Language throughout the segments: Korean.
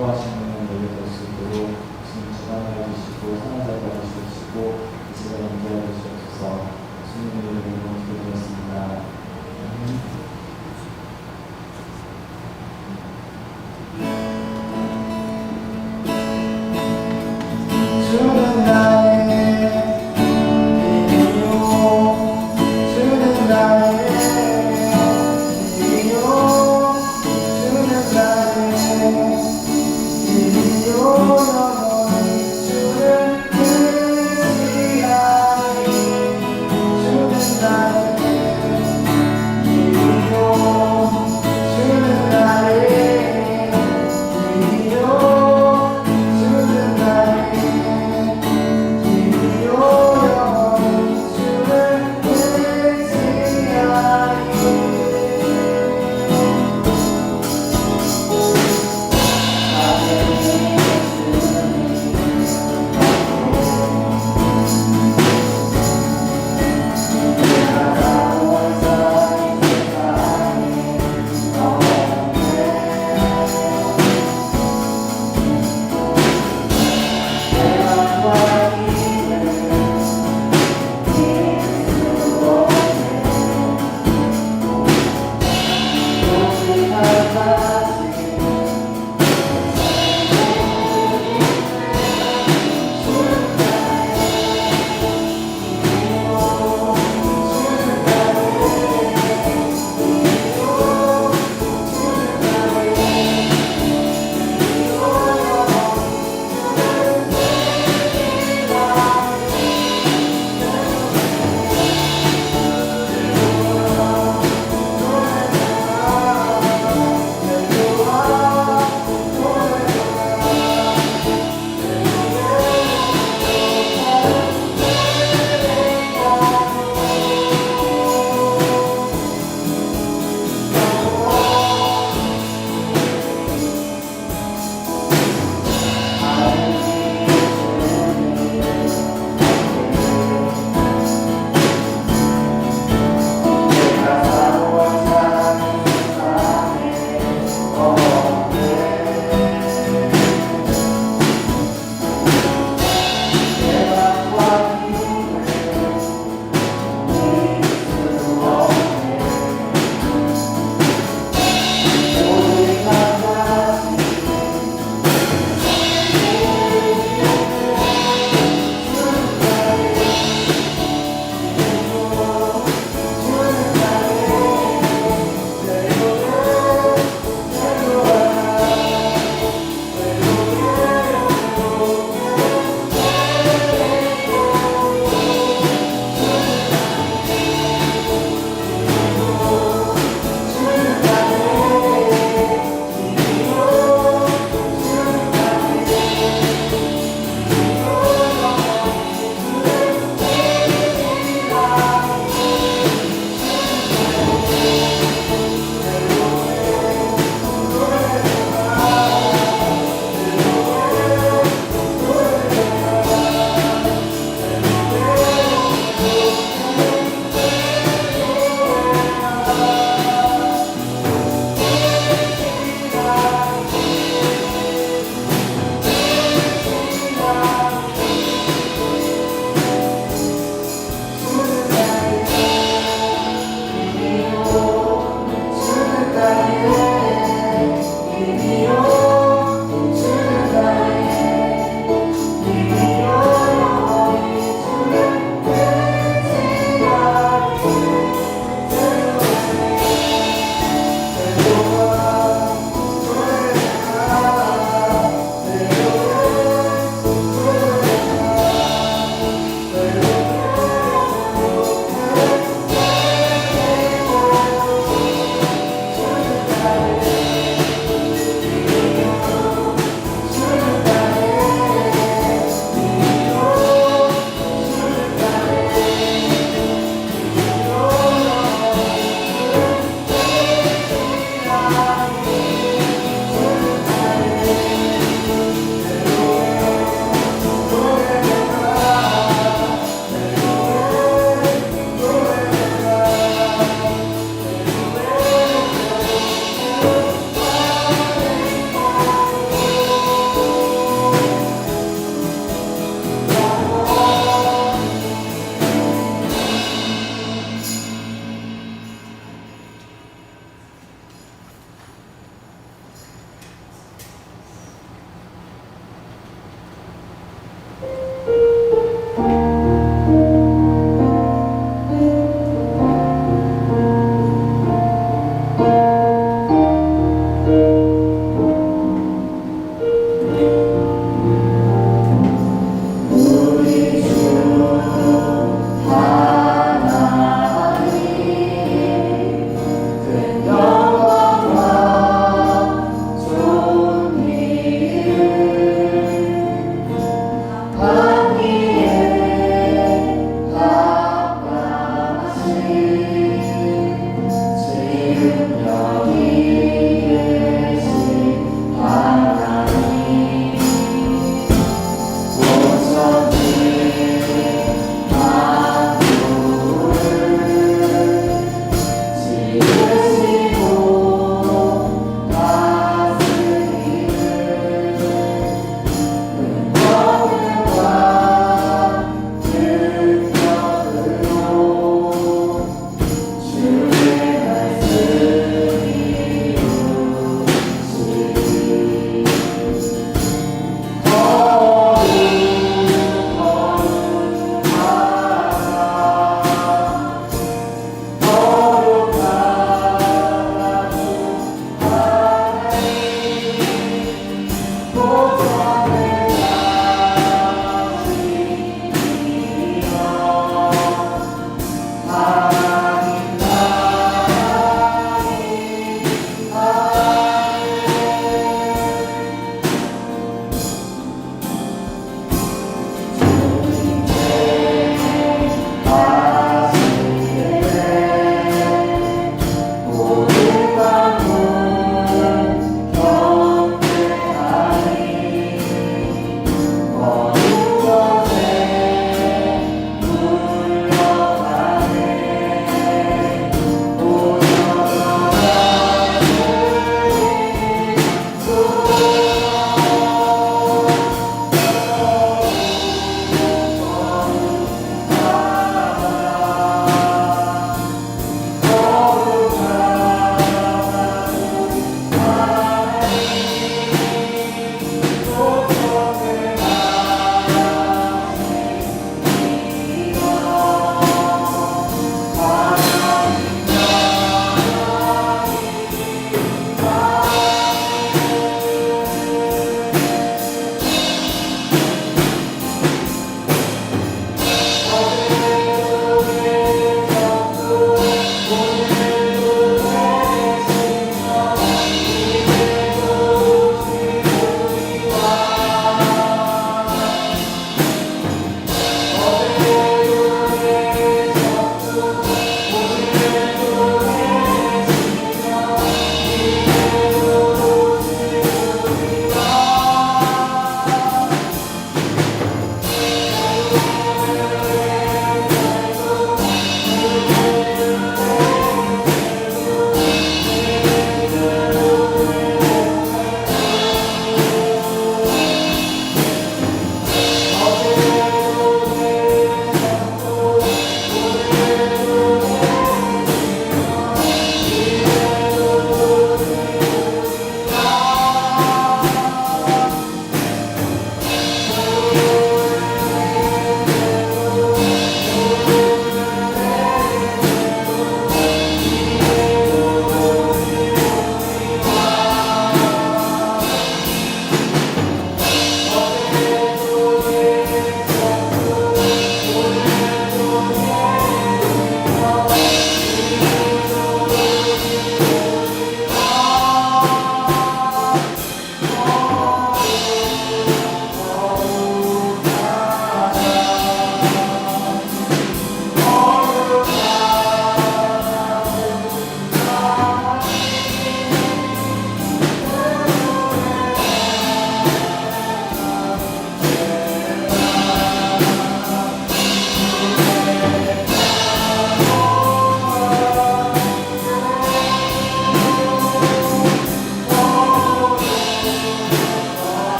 기뻐하시는 예배될 수 있도록 주님 주관하여 주시고 사랑하여 주시고 이 시간에 인도하여 주시옵소서. 주님의 이름으로 기도드렸습니다. 주는 나의 힘이요 주는 나의 힘이요 주는 나의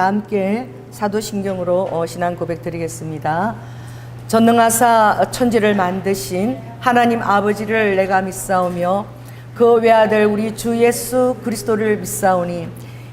다 함께 사도신경으로 신앙 고백 드리겠습니다. 전능하사 천지를 만드신 하나님 아버지를 내가 믿사오며 그 외아들 우리 주 예수 그리스도를 믿사오니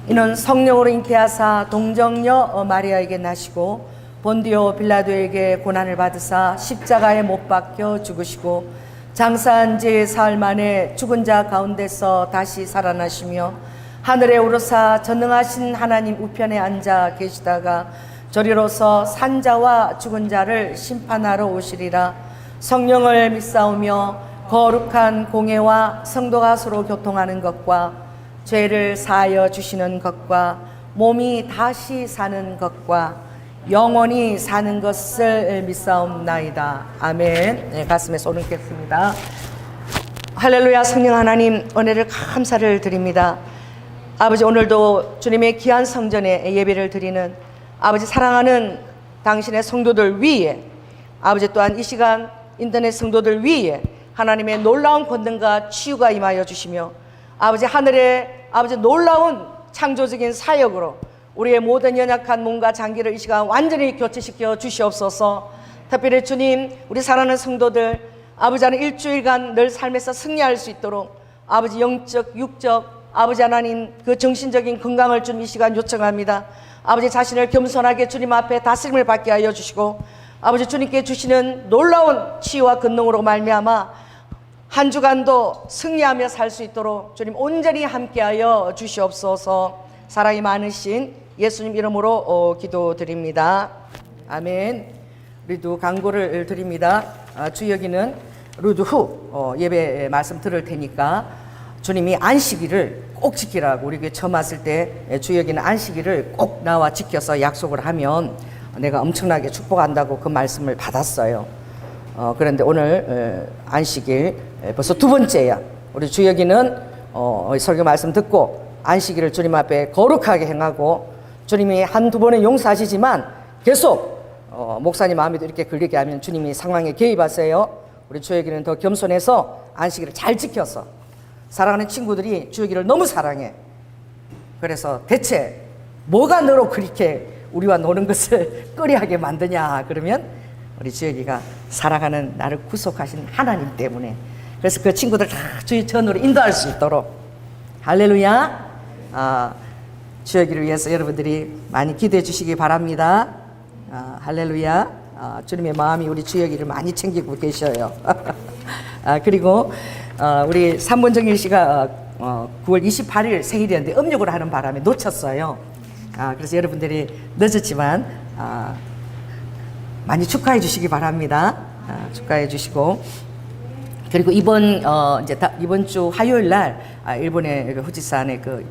이는 성령으로 잉태하사 동정녀 마리아에게 나시고 본디오 빌라도에게 고난을 받으사 십자가에 못 박혀 죽으시고 장사한 지 사흘 만에 죽은 자 가운데서 다시 살아나시며 하늘에 오르사 전능하신 하나님 우편에 앉아 계시다가 저리로서 산자와 죽은 자를 심판하러 오시리라. 성령을 믿사오며 거룩한 공예와 성도가 서로 교통하는 것과 죄를 사하여 주시는 것과 몸이 다시 사는 것과 영원히 사는 것을 믿사옵나이다. 아멘. 네, 가슴에 손을 얹겠습니다. 할렐루야. 성령 하나님 은혜를 감사를 드립니다. 아버지, 오늘도 주님의 귀한 성전에 예배를 드리는 아버지 사랑하는 당신의 성도들 위에, 아버지 또한 이 시간 인터넷 성도들 위에 하나님의 놀라운 권능과 치유가 임하여 주시며 아버지 하늘의 아버지 놀라운 창조적인 사역으로 우리의 모든 연약한 몸과 장기를 이 시간 완전히 교체시켜 주시옵소서. 특별히 주님, 우리 사랑하는 성도들 아버지 하나님 일주일간 늘 삶에서 승리할 수 있도록 아버지 영적 육적 아버지 하나님 그 정신적인 건강을 주님 이 시간 요청합니다. 아버지 자신을 겸손하게 주님 앞에 다스림을 받게 하여 주시고 아버지 주님께 주시는 놀라운 치유와 권능으로 말미암아 한 주간도 승리하며 살 수 있도록 주님 온전히 함께하여 주시옵소서. 사랑이 많으신 예수님 이름으로 기도드립니다. 아멘. 우리도 광고를 드립니다. 주여기는 루드 후 예배 말씀 들을 테니까 주님이 안식일을 꼭 지키라고 우리 교회 처음 왔을 때 주여기는 안식일을 꼭 나와 지켜서 약속을 하면 내가 엄청나게 축복한다고 그 말씀을 받았어요. 그런데 오늘 안식일 벌써 두 번째야. 우리 주여기는 설교 말씀 듣고 안식일을 주님 앞에 거룩하게 행하고 주님이 한두 번은 용서하시지만 계속 목사님 마음에도 이렇게 걸리게 하면 주님이 상황에 개입하세요. 우리 주여기는 더 겸손해서 안식일을 잘 지켜서 사랑하는 친구들이 주여기를 너무 사랑해. 그래서 대체 뭐가 너로 그렇게 우리와 노는 것을 꺼려하게 만드냐 그러면 우리 주여기가 사랑하는 나를 구속하신 하나님 때문에. 그래서 그 친구들 다 주의 전으로 인도할 수 있도록 할렐루야. 주여기를 위해서 여러분들이 많이 기도해 주시기 바랍니다. 할렐루야. 주님의 마음이 우리 주여기를 많이 챙기고 계셔요. 그리고 우리 삼본정일 씨가 9월 28일 생일이었는데 음력으로 하는 바람에 놓쳤어요. 그래서 여러분들이 늦었지만 많이 축하해 주시기 바랍니다. 축하해 주시고 그리고 이번 주 화요일 날 일본의 후지산의 그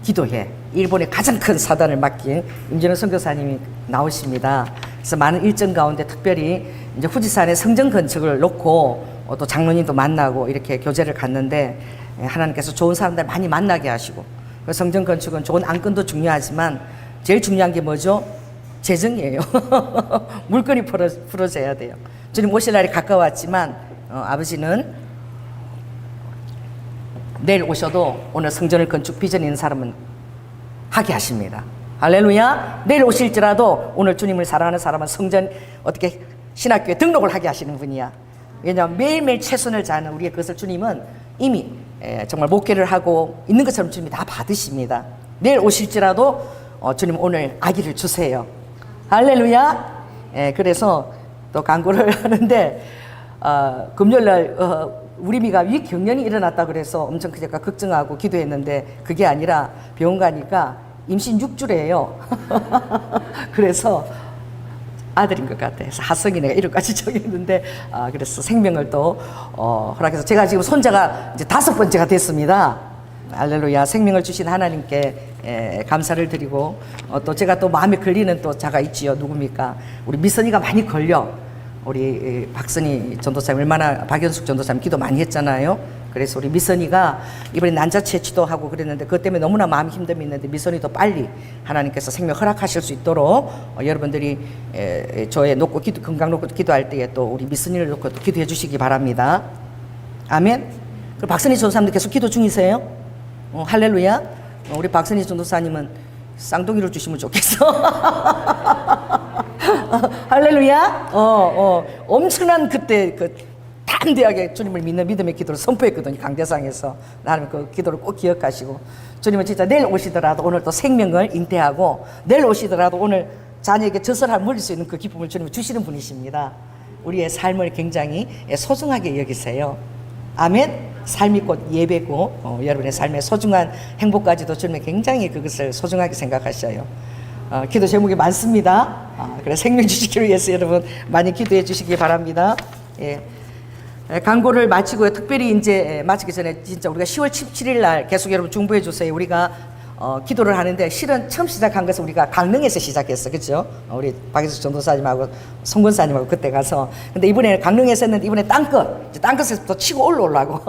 기도회, 일본의 가장 큰 사단을 맡긴 임진호 선교사님이 나오십니다. 그래서 많은 일정 가운데 특별히 이제 후지산의 성전 건축을 놓고 또 장로님도 만나고 이렇게 교제를 갔는데 하나님께서 좋은 사람들 많이 만나게 하시고 그 성전 건축은 좋은 안건도 중요하지만 제일 중요한 게 뭐죠? 재정이에요. 물건이 풀어져야 돼요. 주님 오실 날이 가까웠지만 아버지는 내일 오셔도 오늘 성전을 건축 비전 있는 사람은 하게 하십니다. 할렐루야. 내일 오실지라도 오늘 주님을 사랑하는 사람은 성전 어떻게 신학교에 등록을 하게 하시는 분이야. 왜냐하면 매일매일 최선을 다하는 우리의 그것을 주님은 이미 정말 목회를 하고 있는 것처럼 주님이 다 받으십니다. 내일 오실지라도 주님 오늘 아기를 주세요. 할렐루야. 그래서 또 광고를 하는데 금요일날 우리 미가 위경련이 일어났다 그래서 엄청 그제가 걱정하고 기도했는데 그게 아니라 병원 가니까 임신 6주래요. 그래서 아들인 것 같아. 그래서 하성이 내가 이름까지 정했는데 그래서 생명을 또 허락해서 제가 지금 손자가 이제 5번째가 됐습니다. 할렐루야. 생명을 주신 하나님께 감사를 드리고 또 제가 또 마음에 걸리는 또 자가 있지요. 누굽니까? 우리 미선이가 많이 걸려. 우리 박선희 전도사님 얼마나 박연숙 전도사님 기도 많이 했잖아요. 그래서 우리 미선이가 이번에 난자체 치도하고 그랬는데 그것 때문에 너무나 마음이 힘듦이 있는데 미선이도 빨리 하나님께서 생명 허락하실 수 있도록 여러분들이 저의 놓고 건강 놓고 기도할 때에 또 우리 미선이를 놓고 또 기도해 주시기 바랍니다. 아멘. 그리고 박선희 전도사님도 계속 기도 중이세요. 할렐루야. 우리 박선희 전도사님은 쌍둥이를 주시면 좋겠어. 할렐루야. 엄청난 그때 그 담대하게 주님을 믿는 믿음의 기도를 선포했거든요. 강대상에서. 하나님 그 기도를 꼭 기억하시고, 주님은 진짜 내일 오시더라도 오늘 또 생명을 잉태하고, 내일 오시더라도 오늘 자녀에게 젖을 물릴 수 있는 그 기쁨을 주님은 주시는 분이십니다. 우리의 삶을 굉장히 소중하게 여기세요. 아멘. 삶이 곧 예배고, 여러분의 삶의 소중한 행복까지도 주님은 굉장히 그것을 소중하게 생각하셔요. 기도 제목이 많습니다. 그래서 생명 주시기를 위해서 여러분 많이 기도해 주시기 바랍니다. 예. 광고를 마치고요. 특별히 이제 마치기 전에 진짜 우리가 10월 17일 날 계속 여러분 중보해 주세요. 우리가 기도를 하는데 실은 처음 시작한 것은 우리가 강릉에서 시작했어. 그렇죠? 우리 박예수 전도사님하고 송권사님하고 그때 가서. 근데 이번에 강릉에서 했는데 이번에 땅끝에서부터 치고 올라오려고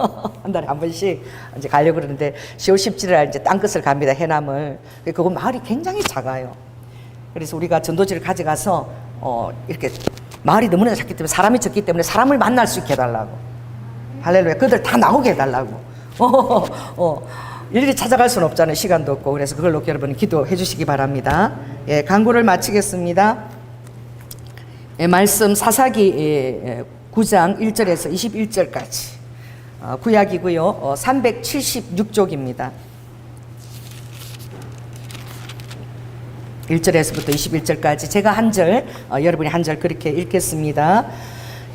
한 달에 한 번씩 이제 가려고 그러는데 10월 17일 날 이제 땅끝을 갑니다. 해남을. 그거 마을이 굉장히 작아요. 그래서 우리가 전도지를 가져가서 이렇게 마을이 너무나 작기 때문에 사람이 적기 때문에 사람을 만날 수 있게 해달라고. 할렐루야. 그들 다 나오게 해달라고. 일일이 찾아갈 수는 없잖아요. 시간도 없고. 그래서 그걸 놓고 여러분 기도해 주시기 바랍니다. 예, 광고를 마치겠습니다. 예, 말씀 사사기 9장 1절에서 21절까지 구약이고요. 376쪽입니다. 1절에서부터 21절까지 제가 한 절, 여러분이 한 절 그렇게 읽겠습니다.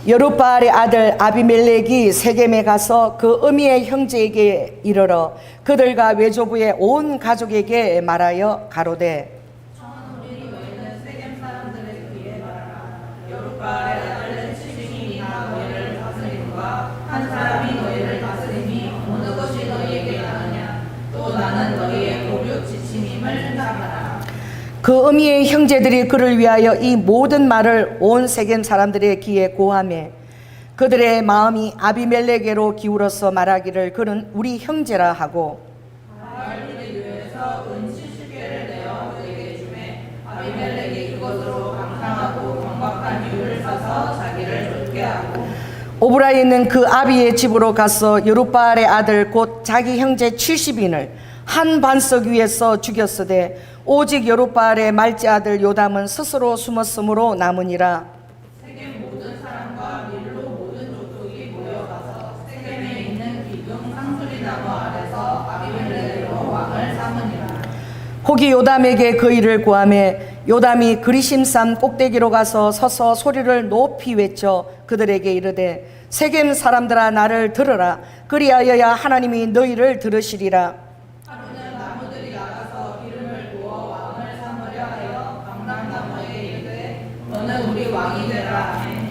여룻바알의 아들 아비멜렉이 세겜에 가서 그 어미의 형제에게 이르러 그들과 외조부의 온 가족에게 말하여 가로되 우리 너희는 세겜 사람들의 귀에 말하라. 여룻바알의 아들 시므이 너희를 다스림과 한 사람이 너희를 다스림이 어느 것이 너희에게 나느냐. 또 나는 너희의 보류 지침임을 따르라. 그 어미의 형제들이 그를 위하여 이 모든 말을 온 세겜 사람들의 귀에 고하매 그들의 마음이 아비멜렉에게로 기울어서 말하기를 그는 우리 형제라 하고 바알들의 유에서 은 70개를 내어 그에게 주매 아비멜렉이 그것으로 감상하고 경박한 유를 사서 자기를 쫓게 하고 오브라에 있는 그 아비의 집으로 가서 여룻바알의 아들 곧 자기 형제 70인을 한 반석 위에서 죽였으되 오직 여룻바알의 말째 아들 요담은 스스로 숨었으므로 남으니라. 세겜 모든 사람과 밀로 모든 족속이 모여가서 세겜에 있는 기둥 상수리 나무 아래서 아비멜렉으로 왕을 삼으니라. 혹이 요담에게 그 일을 구하매 요담이 그리심산 꼭대기로 가서 서서 소리를 높이 외쳐 그들에게 이르되 세겜 사람들아 나를 들으라. 그리하여야 하나님이 너희를 들으시리라. 하루는 나무들이 나가서 기름을 부어 왕을 삼으려 하여 감람나무에게 이르되 너는 우리 왕이 되라 하매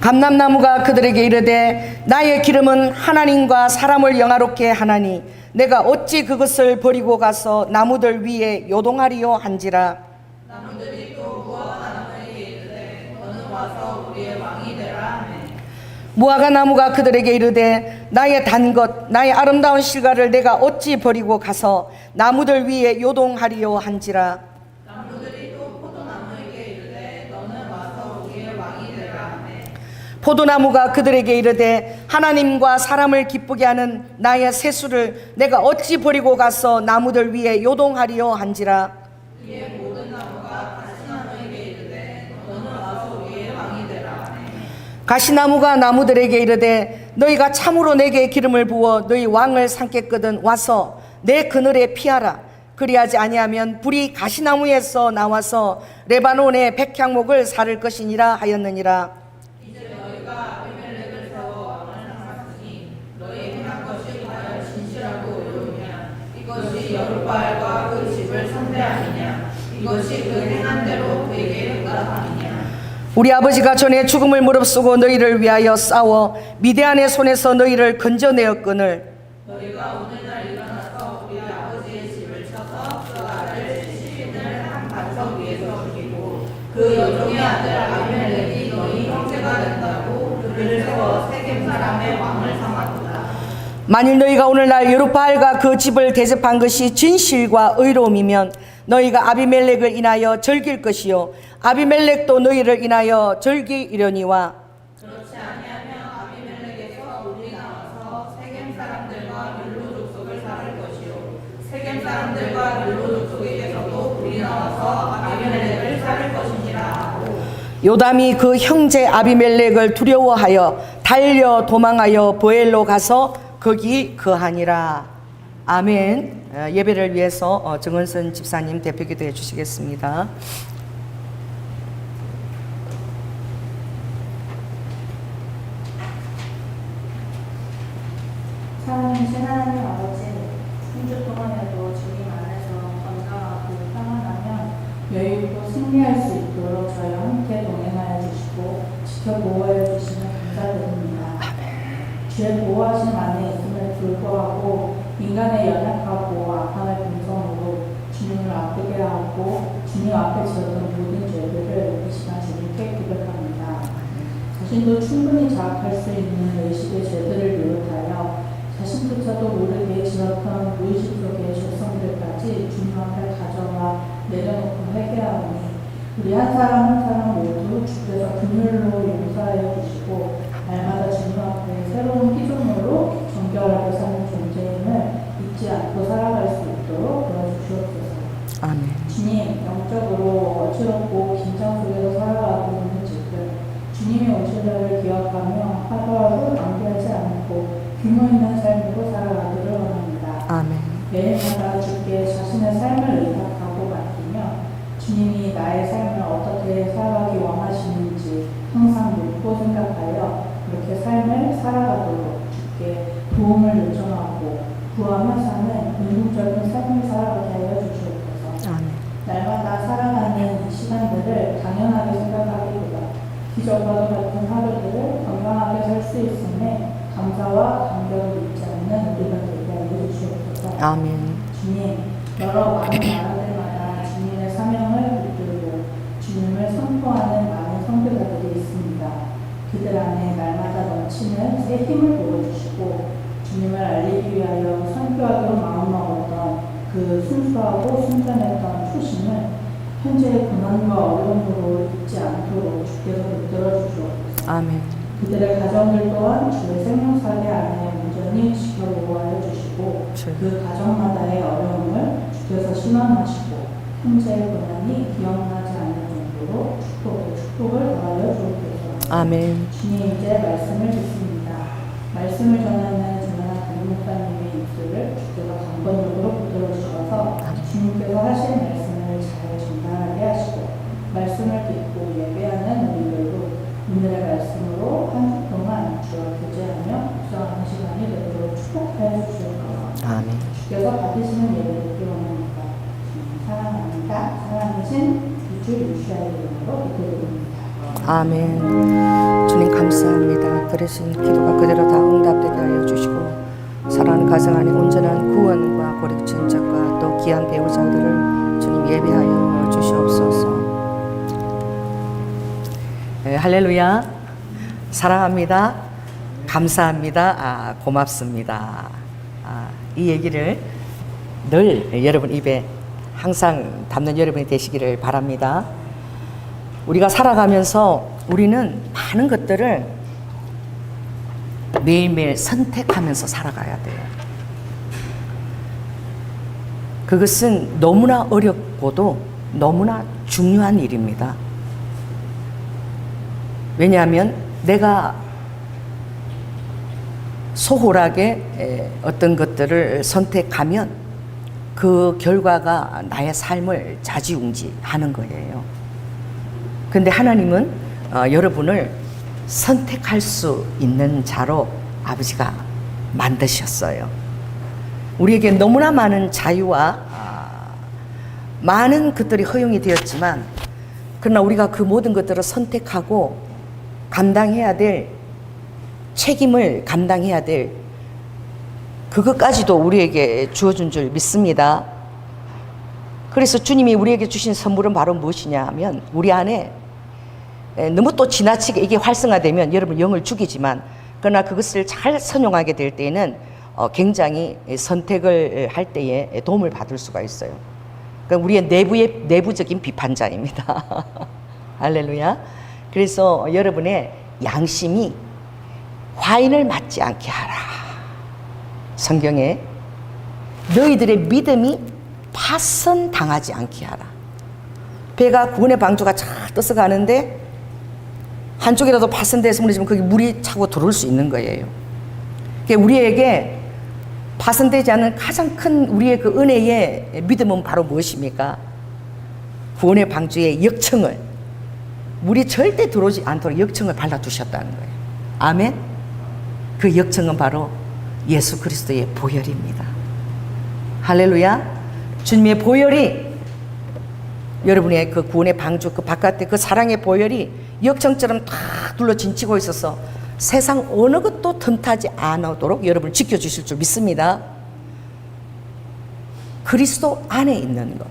감람나무가 그들에게 이르되 나의 기름은 하나님과 사람을 영화롭게 하나니 내가 어찌 그것을 버리고 가서 나무들 위에 요동하리요 한지라. 나무들이 또 무화과 나무에게 이르되 너는 와서 우리의 왕이 되라 하매 무화과 나무가 그들에게 이르되 나의 단 것 나의 아름다운 실과를 내가 어찌 버리고 가서 나무들 위에 요동하리요 한지라. 나무들이 또 포도나무에게 이르되 너는 와서 우리의 왕이 되라 하매 포도나무가 그들에게 이르되 하나님과 사람을 기쁘게 하는 나의 세수를 내가 어찌 버리고 가서 나무들 위에 요동하리요 한지라. 이에 모든 나무가 가시나무에게 이르되 너는 와서 우리의 왕이 되라 하매 가시나무가 나무들에게 이르되 너희가 참으로 내게 기름을 부어 너희 왕을 삼겠거든 와서 내 그늘에 피하라. 그리하지 아니하면 불이 가시나무에서 나와서 레바논의 백향목을 사를 것이니라 하였느니라. 이제 너희가 아비멜렉을 세워 왕을 삼았으니 너희 행한 것이 과연 진실하고 의로우냐. 이것이 여룻바알과 그 집을 상대함이냐. 이것이 그 행한 대로 그에게 응답함이냐. 우리 아버지가 전에 죽음을 무릅쓰고 너희를 위하여 싸워 미디안의 손에서 너희를 건져내었거늘 너희가 오늘날 일어나서 우리 아버지의 집을 쳐서 그 아들 70인을 한 반석 위에서 죽이고 그 여종의 아들 아비멜렉이 너희 형제가 된다고 그를 세워 세겜 사람의 왕을 삼았다. 만일 너희가 오늘날 여룻바알과 그 집을 대접한 것이 진실과 의로움이면 너희가 아비멜렉을 인하여 즐길 것이요 아비멜렉도 너희를 인하여 즐기려니와 그렇지 아니하면 아비멜렉에서 우리 나와서 세겜 사람들과 밀로 족속을 살을 것이요 세겜 사람들과 밀로 족속에게서도 우리 요담이 그 형제 아비멜렉을 두려워하여 달려 도망하여 보엘로 가서 거기 거하니라. 아멘. 예배를 위해서 정은선 집사님 대표 기도해 주시겠습니다. 사랑하신 하나님 아버지, 한 주 동안에도 주님 안에서 건강하고 평안하며 여유있고 승리할 수 있도록 저희와 함께 동행하여 주시고 지켜 보호해 주시면 감사드립니다. 주의 보호하심 안에 있음을 불구하고 인간의 연약하고 악함의 본성으로 주님을 아프게 하고 주님 앞에 지었던 모든 죄들을 이 시간 주님께 고백합니다. 자신도 충분히 자각할 수 있는 의식의 죄들을 비롯하여 자신조차도 모르게 지었던 무의식 속의 죄성들까지 주님 앞에 가져와 내려놓고 회개하오니 우리 한 사람 한 사람 모두 주께서 긍휼로 용서하여 주시고 날마다 주님 앞에 새로운 피조물로 정결하게 사는 존재임을 잊지 않고 살아갈 수 있도록 도와주시옵소서. 아멘. 주님, 영적으로 어지럽고 긴장 속에서 살아가고 있는 지금 주님의 오실 날을 기억하며 하루하루 낭비하지 않고 규모 있는 삶으로 살아가기를 원합니다. 아멘. 매일마다 주께 자신의 삶을 의탁하고 맡기며 주님이 나의 삶을 어떻게 살아가기 원하시는지 항상 묻고 생각하여 그렇게 삶을 살아가도록 주께 도움을 요청하고 구하며 사는 능동적인 삶을 살아가게 하여 주시옵소서. 아멘. 날마다 살아가는 이 시간들을 당연하게 생각하기보다 기적과도 같은 하루들을 건강하게 살 수 있음에 감사와 감격을 잊지 않는 우리가 되게 하여 주시옵소서. 아멘. 주님, 여러 많은 나라들마다 주님의 사명을 붙들고 주님을 선포하는 많은 선교사들이 있습니다. 그들 안에 날마다 넘치는 새 힘을 부어주시고 주님을 알리기 위하여 선교하기로 마음먹었던 그 순수하고 순전했던 초심을 현재의 고난과 어려움으로 잊지 않도록 주께서 붙들어 주시옵소서. 아멘. 그들의 가정들 또한 주의 생명사계 안에 온전히 지켜보호하여 주시고 그 가정마다의 어려움을 주께서 신원하시고 현재의 고난이 기억나지 않는 정도로 축복을 더하여 주옵소서. 아멘. 주님, 이제 말씀을 듣습니다. 말씀을 전하는 주만한 담임목사님의 입술을 주께서 강건적으로 붙들어 주셔서 주님께서 하신 말씀을 잘 전달하게 하시고 말씀을 듣고 예배하는 우리들도 오늘의 말씀으로 한 주 동안 주와 교제하며 묵상하는 시간이 되도록 축복하여 주시옵소서. 아멘. 주께서 받으시는 예배를 드리기 원합니다. 주님 사랑합니다. 사랑하신 주 유시아의 이름으로 기도드립니다. 아멘. 주님 감사합니다. 드리신 기도가 그대로 다 응답되게 하여 주시고 사랑하는 가정 안에 온전한 구원과 고력 친척과 또 귀한 배우자들을 주님 예배하여 주시옵소서. 네, 할렐루야. 사랑합니다. 감사합니다. 고맙습니다. 이 얘기를 늘 여러분 입에 항상 담는 여러분이 되시기를 바랍니다. 우리가 살아가면서 우리는 많은 것들을 매일매일 선택하면서 살아가야 돼요. 그것은 너무나 어렵고도 너무나 중요한 일입니다. 왜냐하면 내가 소홀하게 어떤 것들을 선택하면 그 결과가 나의 삶을 좌지우지하는 거예요. 근데 하나님은 여러분을 선택할 수 있는 자로 아버지가 만드셨어요. 우리에게 너무나 많은 자유와 많은 것들이 허용이 되었지만 그러나 우리가 그 모든 것들을 선택하고 감당해야 될 책임을 감당해야 될 그것까지도 우리에게 주어준 줄 믿습니다. 그래서 주님이 우리에게 주신 선물은 바로 무엇이냐 하면 우리 안에 너무 또 지나치게 이게 활성화되면 여러분 영을 죽이지만 그러나 그것을 잘 선용하게 될 때에는 굉장히 선택을 할 때에 도움을 받을 수가 있어요. 그러니까 우리의 내부적인 비판자입니다. 할렐루야. 그래서 여러분의 양심이 화인을 맞지 않게 하라. 성경에 너희들의 믿음이 파선당하지 않게 하라. 배가 구원의 방주가 쫙 떠서 가는데 한쪽이라도 파손돼서 무너지면 거기 물이 차고 들어올 수 있는 거예요. 그러니까 우리에게 파손되지 않는 가장 큰 우리의 그 은혜의 믿음은 바로 무엇입니까? 구원의 방주에 역청을, 물이 절대 들어오지 않도록 역청을 발라두셨다는 거예요. 아멘. 그 역청은 바로 예수 그리스도의 보혈입니다. 할렐루야. 주님의 보혈이, 여러분의 그 구원의 방주 그 바깥에 그 사랑의 보혈이 역청처럼 다 둘러 진치고 있어서 세상 어느 것도 틈타지 않도록 여러분을 지켜주실 줄 믿습니다. 그리스도 안에 있는 것,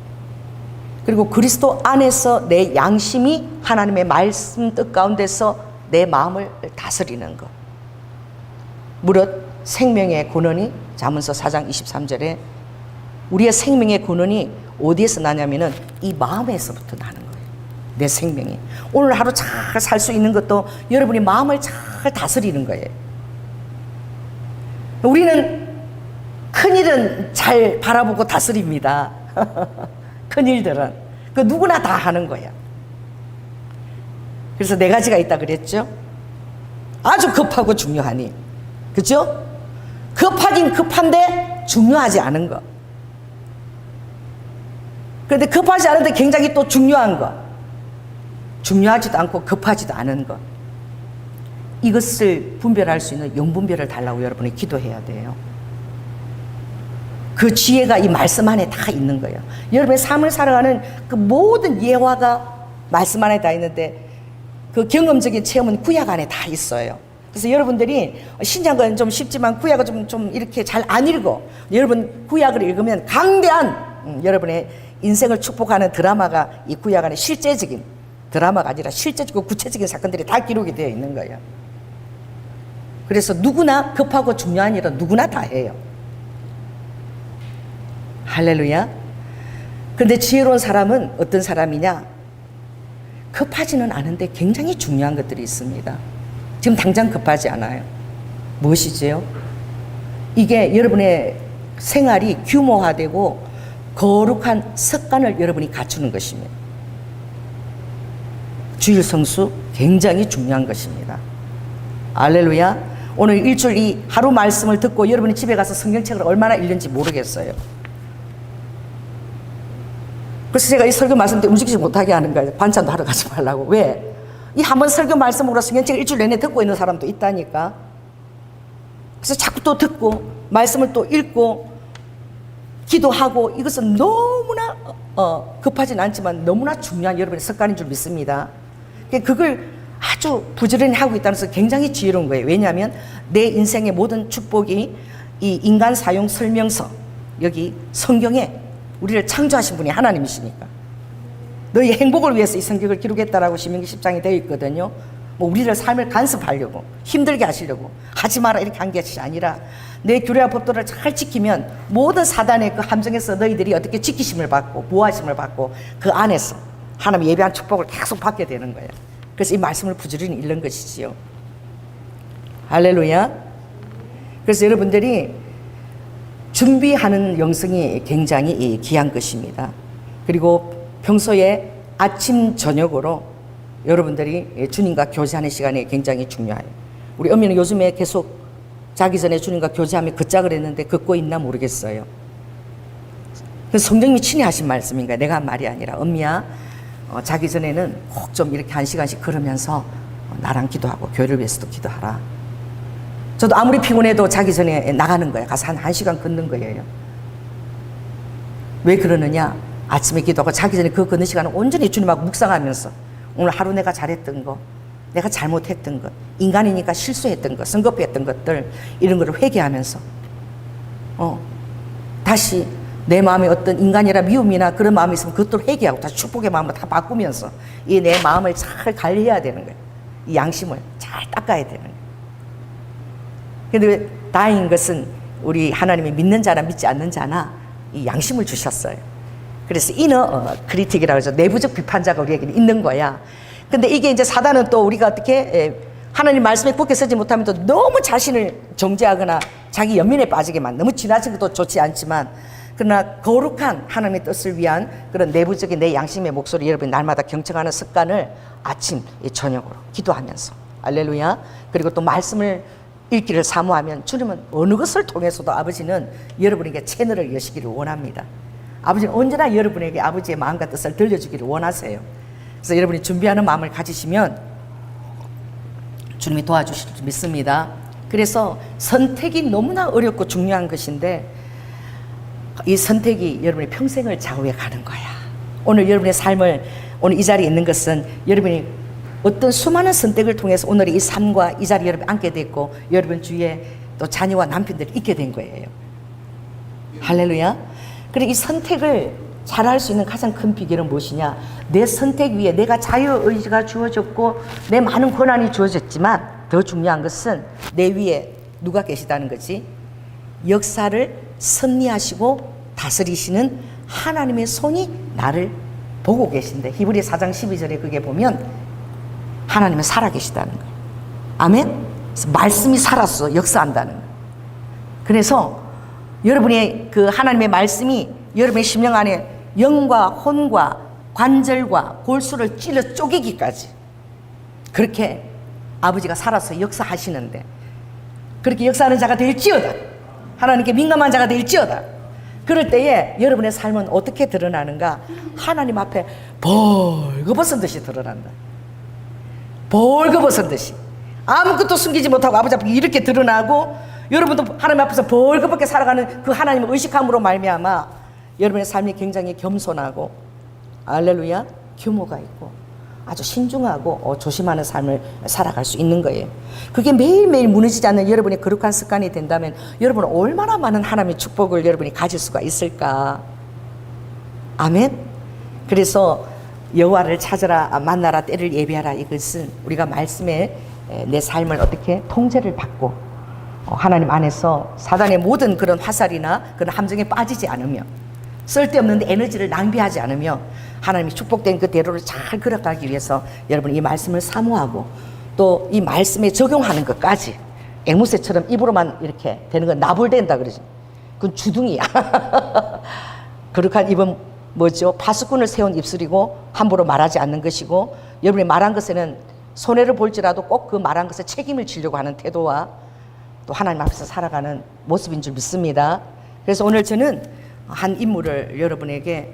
그리고 그리스도 안에서 내 양심이 하나님의 말씀 뜻 가운데서 내 마음을 다스리는 것. 무릇 생명의 근원이, 잠언서 4장 23절에 우리의 생명의 근원이 어디에서 나냐면은 이 마음에서부터 나는 거예요. 내 생명이 오늘 하루 잘 살 수 있는 것도 여러분이 마음을 잘 다스리는 거예요. 우리는 큰일은 잘 바라보고 다스립니다. 큰일들은 그 누구나 다 하는 거야. 그래서 네 가지가 있다 그랬죠. 아주 급하고 중요하니, 그죠? 급하긴 급한데 중요하지 않은 거. 그런데 급하지 않은데 굉장히 또 중요한 거, 중요하지도 않고 급하지도 않은 것, 이것을 분별할 수 있는 영분별을 달라고 여러분이 기도해야 돼요. 그 지혜가 이 말씀 안에 다 있는 거예요. 여러분의 삶을 살아가는 그 모든 예화가 말씀 안에 다 있는데 그 경험적인 체험은 구약 안에 다 있어요. 그래서 여러분들이 신약은 좀 쉽지만 구약은 좀 이렇게 잘 안 읽어. 여러분 구약을 읽으면 강대한 여러분의 인생을 축복하는 드라마가 이 구약 안에 실제적인 드라마가 아니라 실제적이고 구체적인 사건들이 다 기록이 되어 있는 거예요. 그래서 누구나 급하고 중요한 일은 누구나 다 해요. 할렐루야. 그런데 지혜로운 사람은 어떤 사람이냐? 급하지는 않은데 굉장히 중요한 것들이 있습니다. 지금 당장 급하지 않아요. 무엇이지요? 이게 여러분의 생활이 규모화되고 거룩한 습관을 여러분이 갖추는 것입니다. 주일 성수 굉장히 중요한 것입니다. 할렐루야. 오늘 일주일 이 하루 말씀을 듣고 여러분이 집에 가서 성경책을 얼마나 읽는지 모르겠어요. 그래서 제가 이 설교 말씀 때 움직이지 못하게 하는 거예요. 반찬도 하러 가지 말라고. 왜? 이 한 번 설교 말씀으로 성경책을 일주일 내내 듣고 있는 사람도 있다니까. 그래서 자꾸 또 듣고 말씀을 또 읽고 기도하고, 이것은 너무나 급하진 않지만 너무나 중요한 여러분의 습관인 줄 믿습니다. 그걸 아주 부지런히 하고 있다는 것은 굉장히 지혜로운 거예요. 왜냐하면 내 인생의 모든 축복이 이 인간 사용 설명서, 여기 성경에 우리를 창조하신 분이 하나님이시니까, 너희 행복을 위해서 이 성경을 기록했다라고 신명기 10장에 되어 있거든요. 뭐 우리를 삶을 간섭하려고, 힘들게 하시려고, 하지 마라 이렇게 한 것이 아니라 내 규례와 법도를 잘 지키면 모든 사단의 그 함정에서 너희들이 어떻게 지키심을 받고 보호하심을 받고 그 안에서 하나님 예배한 축복을 계속 받게 되는 거예요. 그래서 이 말씀을 부지런히 읽는 것이지요. 할렐루야. 그래서 여러분들이 준비하는 영성이 굉장히 귀한 것입니다. 그리고 평소에 아침 저녁으로 여러분들이 주님과 교제하는 시간이 굉장히 중요해요. 우리 어머니는 요즘에 계속 자기 전에 주님과 교제하며 걷자고 했는데 걷고 있나 모르겠어요. 그래서 성령님이 친히 하신 말씀인가, 내가 한 말이 아니라, 엄미야 자기 전에는 꼭 좀 이렇게 1시간씩 걸으면서 나랑 기도하고 교회를 위해서도 기도하라. 저도 아무리 피곤해도 자기 전에 나가는 거예요. 가서 한 1시간 걷는 거예요. 왜 그러느냐? 아침에 기도하고 자기 전에 그 걷는 시간은 온전히 주님하고 묵상하면서 오늘 하루 내가 잘했던 거, 내가 잘못했던 것, 인간이니까 실수했던 것, 성급했던 것들, 이런 거를 회개하면서 다시 내 마음에 어떤 인간이라 미움이나 그런 마음이 있으면 그것도 회개하고 다시 축복의 마음으로 다 바꾸면서 이 내 마음을 잘 관리해야 되는 거예요. 이 양심을 잘 닦아야 되는 거예요. 그런데 다행인 것은 우리 하나님이 믿는 자나 믿지 않는 자나 이 양심을 주셨어요. 그래서 이너 크리틱이라고 해서 내부적 비판자가 우리에게는 있는 거야. 근데 이게 이제 사단은 또 우리가 어떻게 하나님 말씀에 굳게 서지 못하면 또 너무 자신을 정죄하거나 자기 연민에 빠지게 만, 너무 지나친 것도 좋지 않지만, 그러나 거룩한 하나님의 뜻을 위한 그런 내부적인 내 양심의 목소리 여러분이 날마다 경청하는 습관을 아침 저녁으로 기도하면서 할렐루야. 그리고 또 말씀을 읽기를 사모하면 주님은 어느 것을 통해서도 아버지는 여러분에게 채널을 여시기를 원합니다. 아버지는 언제나 여러분에게 아버지의 마음과 뜻을 들려주기를 원하세요. 그래서 여러분이 준비하는 마음을 가지시면 주님이 도와주실 줄 믿습니다. 그래서 선택이 너무나 어렵고 중요한 것인데 이 선택이 여러분의 평생을 좌우해 가는 거야. 오늘 여러분의 삶을 오늘 이 자리에 있는 것은 여러분이 어떤 수많은 선택을 통해서 오늘의 이 삶과 이 자리에 여러분이 앉게 됐고 여러분 주위에 또 자녀와 남편들이 있게 된 거예요. 할렐루야. 그리고 이 선택을 잘할 수 있는 가장 큰 비결은 무엇이냐? 내 선택 위에 내가 자유의지가 주어졌고 내 많은 권한이 주어졌지만 더 중요한 것은 내 위에 누가 계시다는 거지? 역사를 섭리하시고 다스리시는 하나님의 손이 나를 보고 계신데 히브리 4장 12절에 그게 보면 하나님은 살아계시다는 거예요. 아멘? 그래서 말씀이 살았어. 역사한다는 거예요. 그래서 여러분의 그 하나님의 말씀이 여러분의 심령 안에 영과 혼과 관절과 골수를 찔러 쪼개기까지 그렇게 아버지가 살아서 역사하시는데 그렇게 역사하는 자가 될지어다. 하나님께 민감한 자가 될지어다. 그럴 때에 여러분의 삶은 어떻게 드러나는가? 하나님 앞에 벌거벗은 듯이 드러난다. 벌거벗은 듯이 아무것도 숨기지 못하고 아버지 앞에 이렇게 드러나고 여러분도 하나님 앞에서 벌거벗게 살아가는 그 하나님을 의식함으로 말미암아 여러분의 삶이 굉장히 겸손하고 할렐루야 규모가 있고 아주 신중하고 조심하는 삶을 살아갈 수 있는 거예요. 그게 매일매일 무너지지 않는 여러분의 거룩한 습관이 된다면 여러분은 얼마나 많은 하나님의 축복을 여러분이 가질 수가 있을까. 아멘. 그래서 여호와를 찾으라 만나라 때를 예비하라 이것은 우리가 말씀에 내 삶을 어떻게 통제를 받고 하나님 안에서 사단의 모든 그런 화살이나 그런 함정에 빠지지 않으며 쓸데없는 에너지를 낭비하지 않으며 하나님이 축복된 그 대로를 잘 걸어가기 위해서 여러분 이 말씀을 사모하고 또 이 말씀에 적용하는 것까지 앵무새처럼 입으로만 이렇게 되는 건 나불된다 그러지. 그건 주둥이야. 거룩한 입은 뭐죠? 파수꾼을 세운 입술이고 함부로 말하지 않는 것이고 여러분이 말한 것에는 손해를 볼지라도 꼭 그 말한 것에 책임을 지려고 하는 태도와 또 하나님 앞에서 살아가는 모습인 줄 믿습니다. 그래서 오늘 저는 한 인물을 여러분에게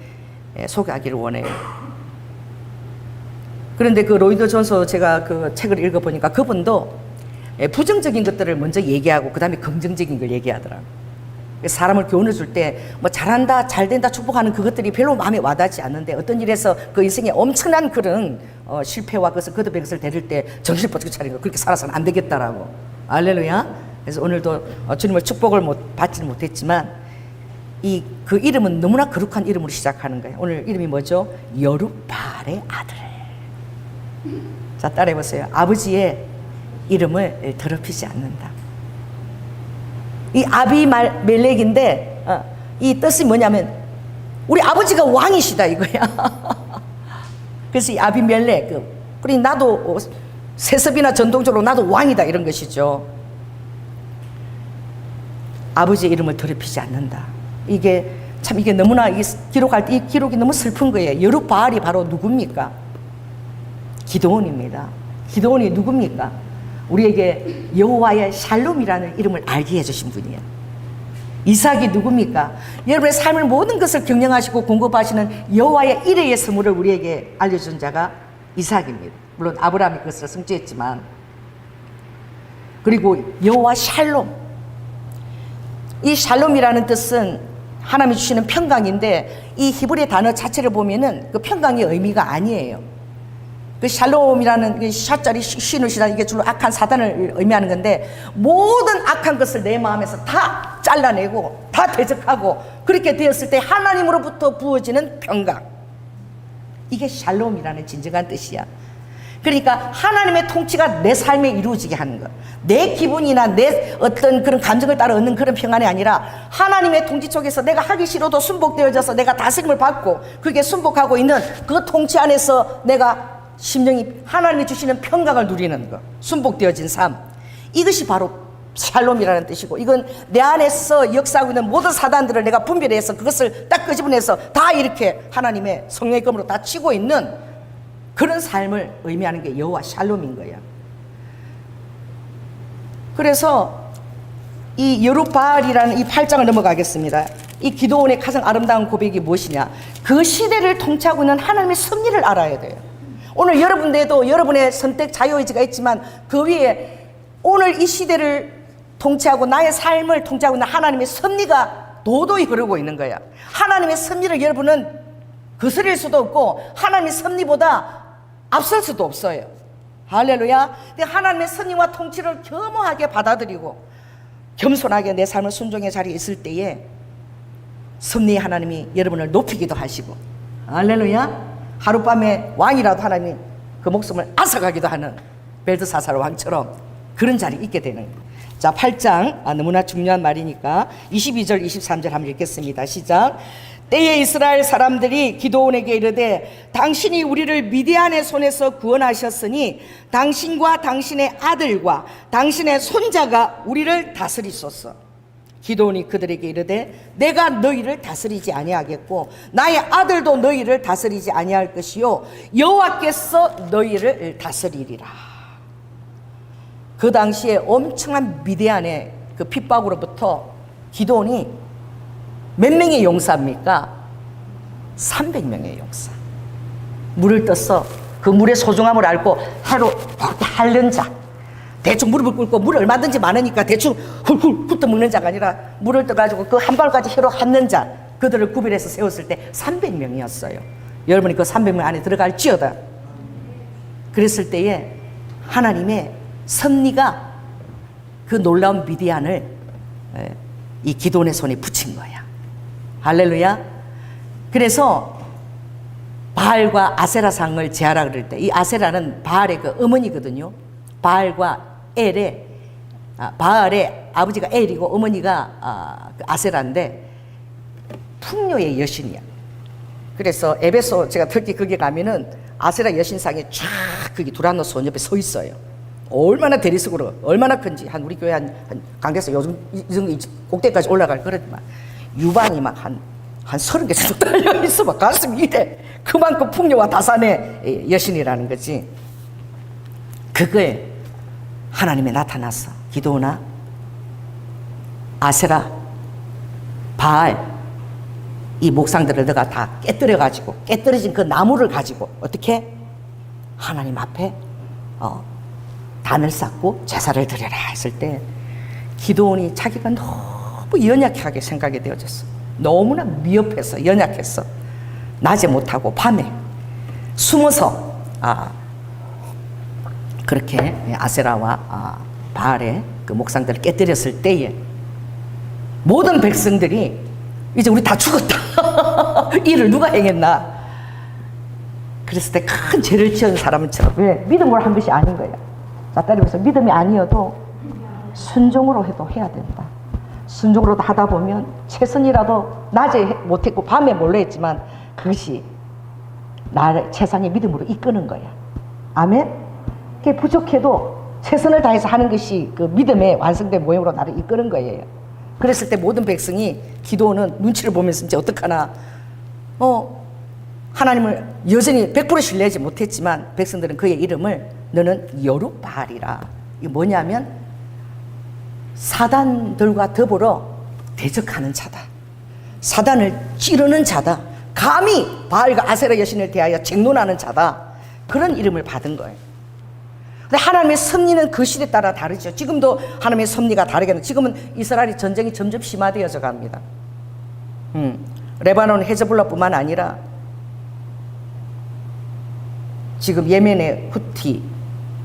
소개하기를 원해요. 그런데 그 로이드 존스 제가 그 책을 읽어보니까 그분도 부정적인 것들을 먼저 얘기하고 그 다음에 긍정적인 걸 얘기하더라고요. 사람을 교훈을 줄 때 뭐 잘한다 잘된다 축복하는 그것들이 별로 마음에 와닿지 않는데 어떤 일에서 그 인생에 엄청난 그런 실패와 그것을 거듭의 것을 데릴 때 정신을 번쩍 차리고 그렇게 살아서는 안 되겠다라고. 할렐루야. 그래서 오늘도 주님의 축복을 받지는 못했지만 그 이름은 너무나 거룩한 이름으로 시작하는 거예요. 오늘 이름이 뭐죠? 여룻바알의 아들. 자 따라해보세요. 아버지의 이름을 더럽히지 않는다. 이 아비멜렉인데 이 뜻이 뭐냐면 우리 아버지가 왕이시다 이거야. 그래서 이 아비멜렉 그러니 나도 세습이나 전통적으로 나도 왕이다 이런 것이죠. 아버지의 이름을 더럽히지 않는다. 이게 너무나 기록할 때 이 기록이 너무 슬픈 거예요. 여룻바알이 바로 누굽니까? 기드온입니다. 기드온이 누굽니까? 우리에게 여호와의 샬롬이라는 이름을 알게 해주신 분이에요. 이삭이 누굽니까? 여러분의 삶을 모든 것을 경영하시고 공급하시는 여호와의 일회의 선물을 우리에게 알려준 자가 이삭입니다. 물론 아브라함이 그것을 성취했지만 그리고 여호와 샬롬 이 샬롬이라는 뜻은 하나님이 주시는 평강인데 이 히브리 단어 자체를 보면은 그 평강의 의미가 아니에요. 그 샬롬이라는 그 샤자리 쉬누시라는 이게 주로 악한 사단을 의미하는 건데 모든 악한 것을 내 마음에서 다 잘라내고 다 대적하고 그렇게 되었을 때 하나님으로부터 부어지는 평강 이게 샬롬이라는 진정한 뜻이야. 그러니까 하나님의 통치가 내 삶에 이루어지게 하는 것 내 기분이나 내 어떤 그런 감정을 따라 얻는 그런 평안이 아니라 하나님의 통치 속에서 내가 하기 싫어도 순복되어져서 내가 다스림을 받고 그게 순복하고 있는 그 통치 안에서 내가 심령이 하나님이 주시는 평강을 누리는 것 순복되어진 삶 이것이 바로 샬롬이라는 뜻이고, 이건 내 안에서 역사하고 있는 모든 사단들을 내가 분별해서 그것을 딱 끄집어내서 다 이렇게 하나님의 성령의 검으로 다 치고 있는 그런 삶을 의미하는 게 여호와 샬롬인 거야. 그래서 이 여룻바알이라는 이 8장을 넘어가겠습니다. 이 기도원의 가장 아름다운 고백이 무엇이냐? 그 시대를 통치하고 있는 하나님의 섭리를 알아야 돼요. 오늘 여러분들도 여러분의 선택 자유의지가 있지만 그 위에 오늘 이 시대를 통치하고 나의 삶을 통치하고 있는 하나님의 섭리가 도도히 흐르고 있는 거야. 하나님의 섭리를 여러분은 거스릴 수도 없고 하나님의 섭리보다 앞설 수도 없어요. 할렐루야. 하나님의 섭리와 통치를 겸허하게 받아들이고 겸손하게 내 삶을 순종의 자리에 있을 때에 섭리의 하나님이 여러분을 높이기도 하시고, 할렐루야. 하룻밤에 왕이라도 하나님이 그 목숨을 앗아가기도 하는 벨드사살 왕처럼 그런 자리에 있게 되는 거예요. 자, 8장 너무나 중요한 말이니까 22절 23절 한번 읽겠습니다. 시작. 때에 이스라엘 사람들이 기드온에게 이르되 당신이 우리를 미디안의 손에서 구원하셨으니 당신과 당신의 아들과 당신의 손자가 우리를 다스리소서. 기드온이 그들에게 이르되 내가 너희를 다스리지 아니하겠고 나의 아들도 너희를 다스리지 아니할 것이요 여호와께서 너희를 다스리리라. 그 당시에 엄청난 미디안의 그 핍박으로부터 기드온이 몇 명의 용사입니까? 300명의 용사. 물을 떠서 그 물의 소중함을 알고 해로 그렇게 핥는 자, 대충 무릎을 꿇고 물 얼마든지 많으니까 대충 훌훌 훑어 먹는 자가 아니라 물을 떠가지고 그 한 발까지 해로 핥는 자, 그들을 구별해서 세웠을 때 300명이었어요. 여러분이 그 300명 안에 들어갈지어다. 그랬을 때에 하나님의 섭리가 그 놀라운 미디안을 이 기드온의 손에 붙인 거야. 할렐루야. 그래서 바알과 아세라상을 제하라 그럴 때, 이 아세라는 바알의 그 어머니거든요. 바알과 엘의 바알의 아버지가 엘이고 어머니가 그 아세라인데 풍요의 여신이야. 그래서 에베소 제가 특히 거기 가면은 아세라 여신상에 쫙 거기 두란노 손 옆에 서 있어요. 얼마나 대리석으로 얼마나 큰지 한 우리 교회 한 강대에서 요즘 이 정도 꼭대기까지 올라갈 그러지만 유방이 막 한 30개 쭉 달려 있어. 막 가슴이 이래. 그만큼 풍요와 다산의 여신이라는 거지. 그거에 하나님이 나타났어. 기드온아, 아세라, 바알 이 목상들을 너가 다 깨뜨려가지고 깨뜨려진 그 나무를 가지고 어떻게 하나님 앞에 단을 쌓고 제사를 드려라 했을 때 기드온이 자기가 너무 연약하게 생각이 되어졌어. 너무나 미흡해서 연약했어. 낮에 못하고 밤에 숨어서 그렇게 아세라와 바알의 그 목상들을 깨뜨렸을 때에 모든 백성들이 이제 우리 다 죽었다. 이를 누가 행했나? 그랬을 때 큰 죄를 지은 사람처럼 왜? 믿음으로 한 것이 아닌 거야. 자, 따라서 믿음이 아니어도 순종으로 해도 해야 된다. 순종으로 하다 보면 최선이라도 낮에 못했고 밤에 몰래 했지만 그것이 나를 최선의 믿음으로 이끄는 거야. 아멘? 그게 부족해도 최선을 다해서 하는 것이 그 믿음의 완성된 모형으로 나를 이끄는 거예요. 그랬을 때 모든 백성이 기도는 눈치를 보면서 이제 어떡하나 하나님을 여전히 100% 신뢰하지 못했지만 백성들은 그의 이름을 너는 여룻바알이라. 이게 뭐냐면 사단들과 더불어 대적하는 자다. 사단을 찌르는 자다. 감히 바알과 아세라 여신을 대하여 쟁론하는 자다. 그런 이름을 받은 거예요. 근데 하나님의 섭리는 그 시대에 따라 다르죠. 지금도 하나님의 섭리가 다르겠는데 지금은 이스라엘이 전쟁이 점점 심화되어져 갑니다. 레바논 헤즈볼라뿐만 아니라 지금 예멘의 후티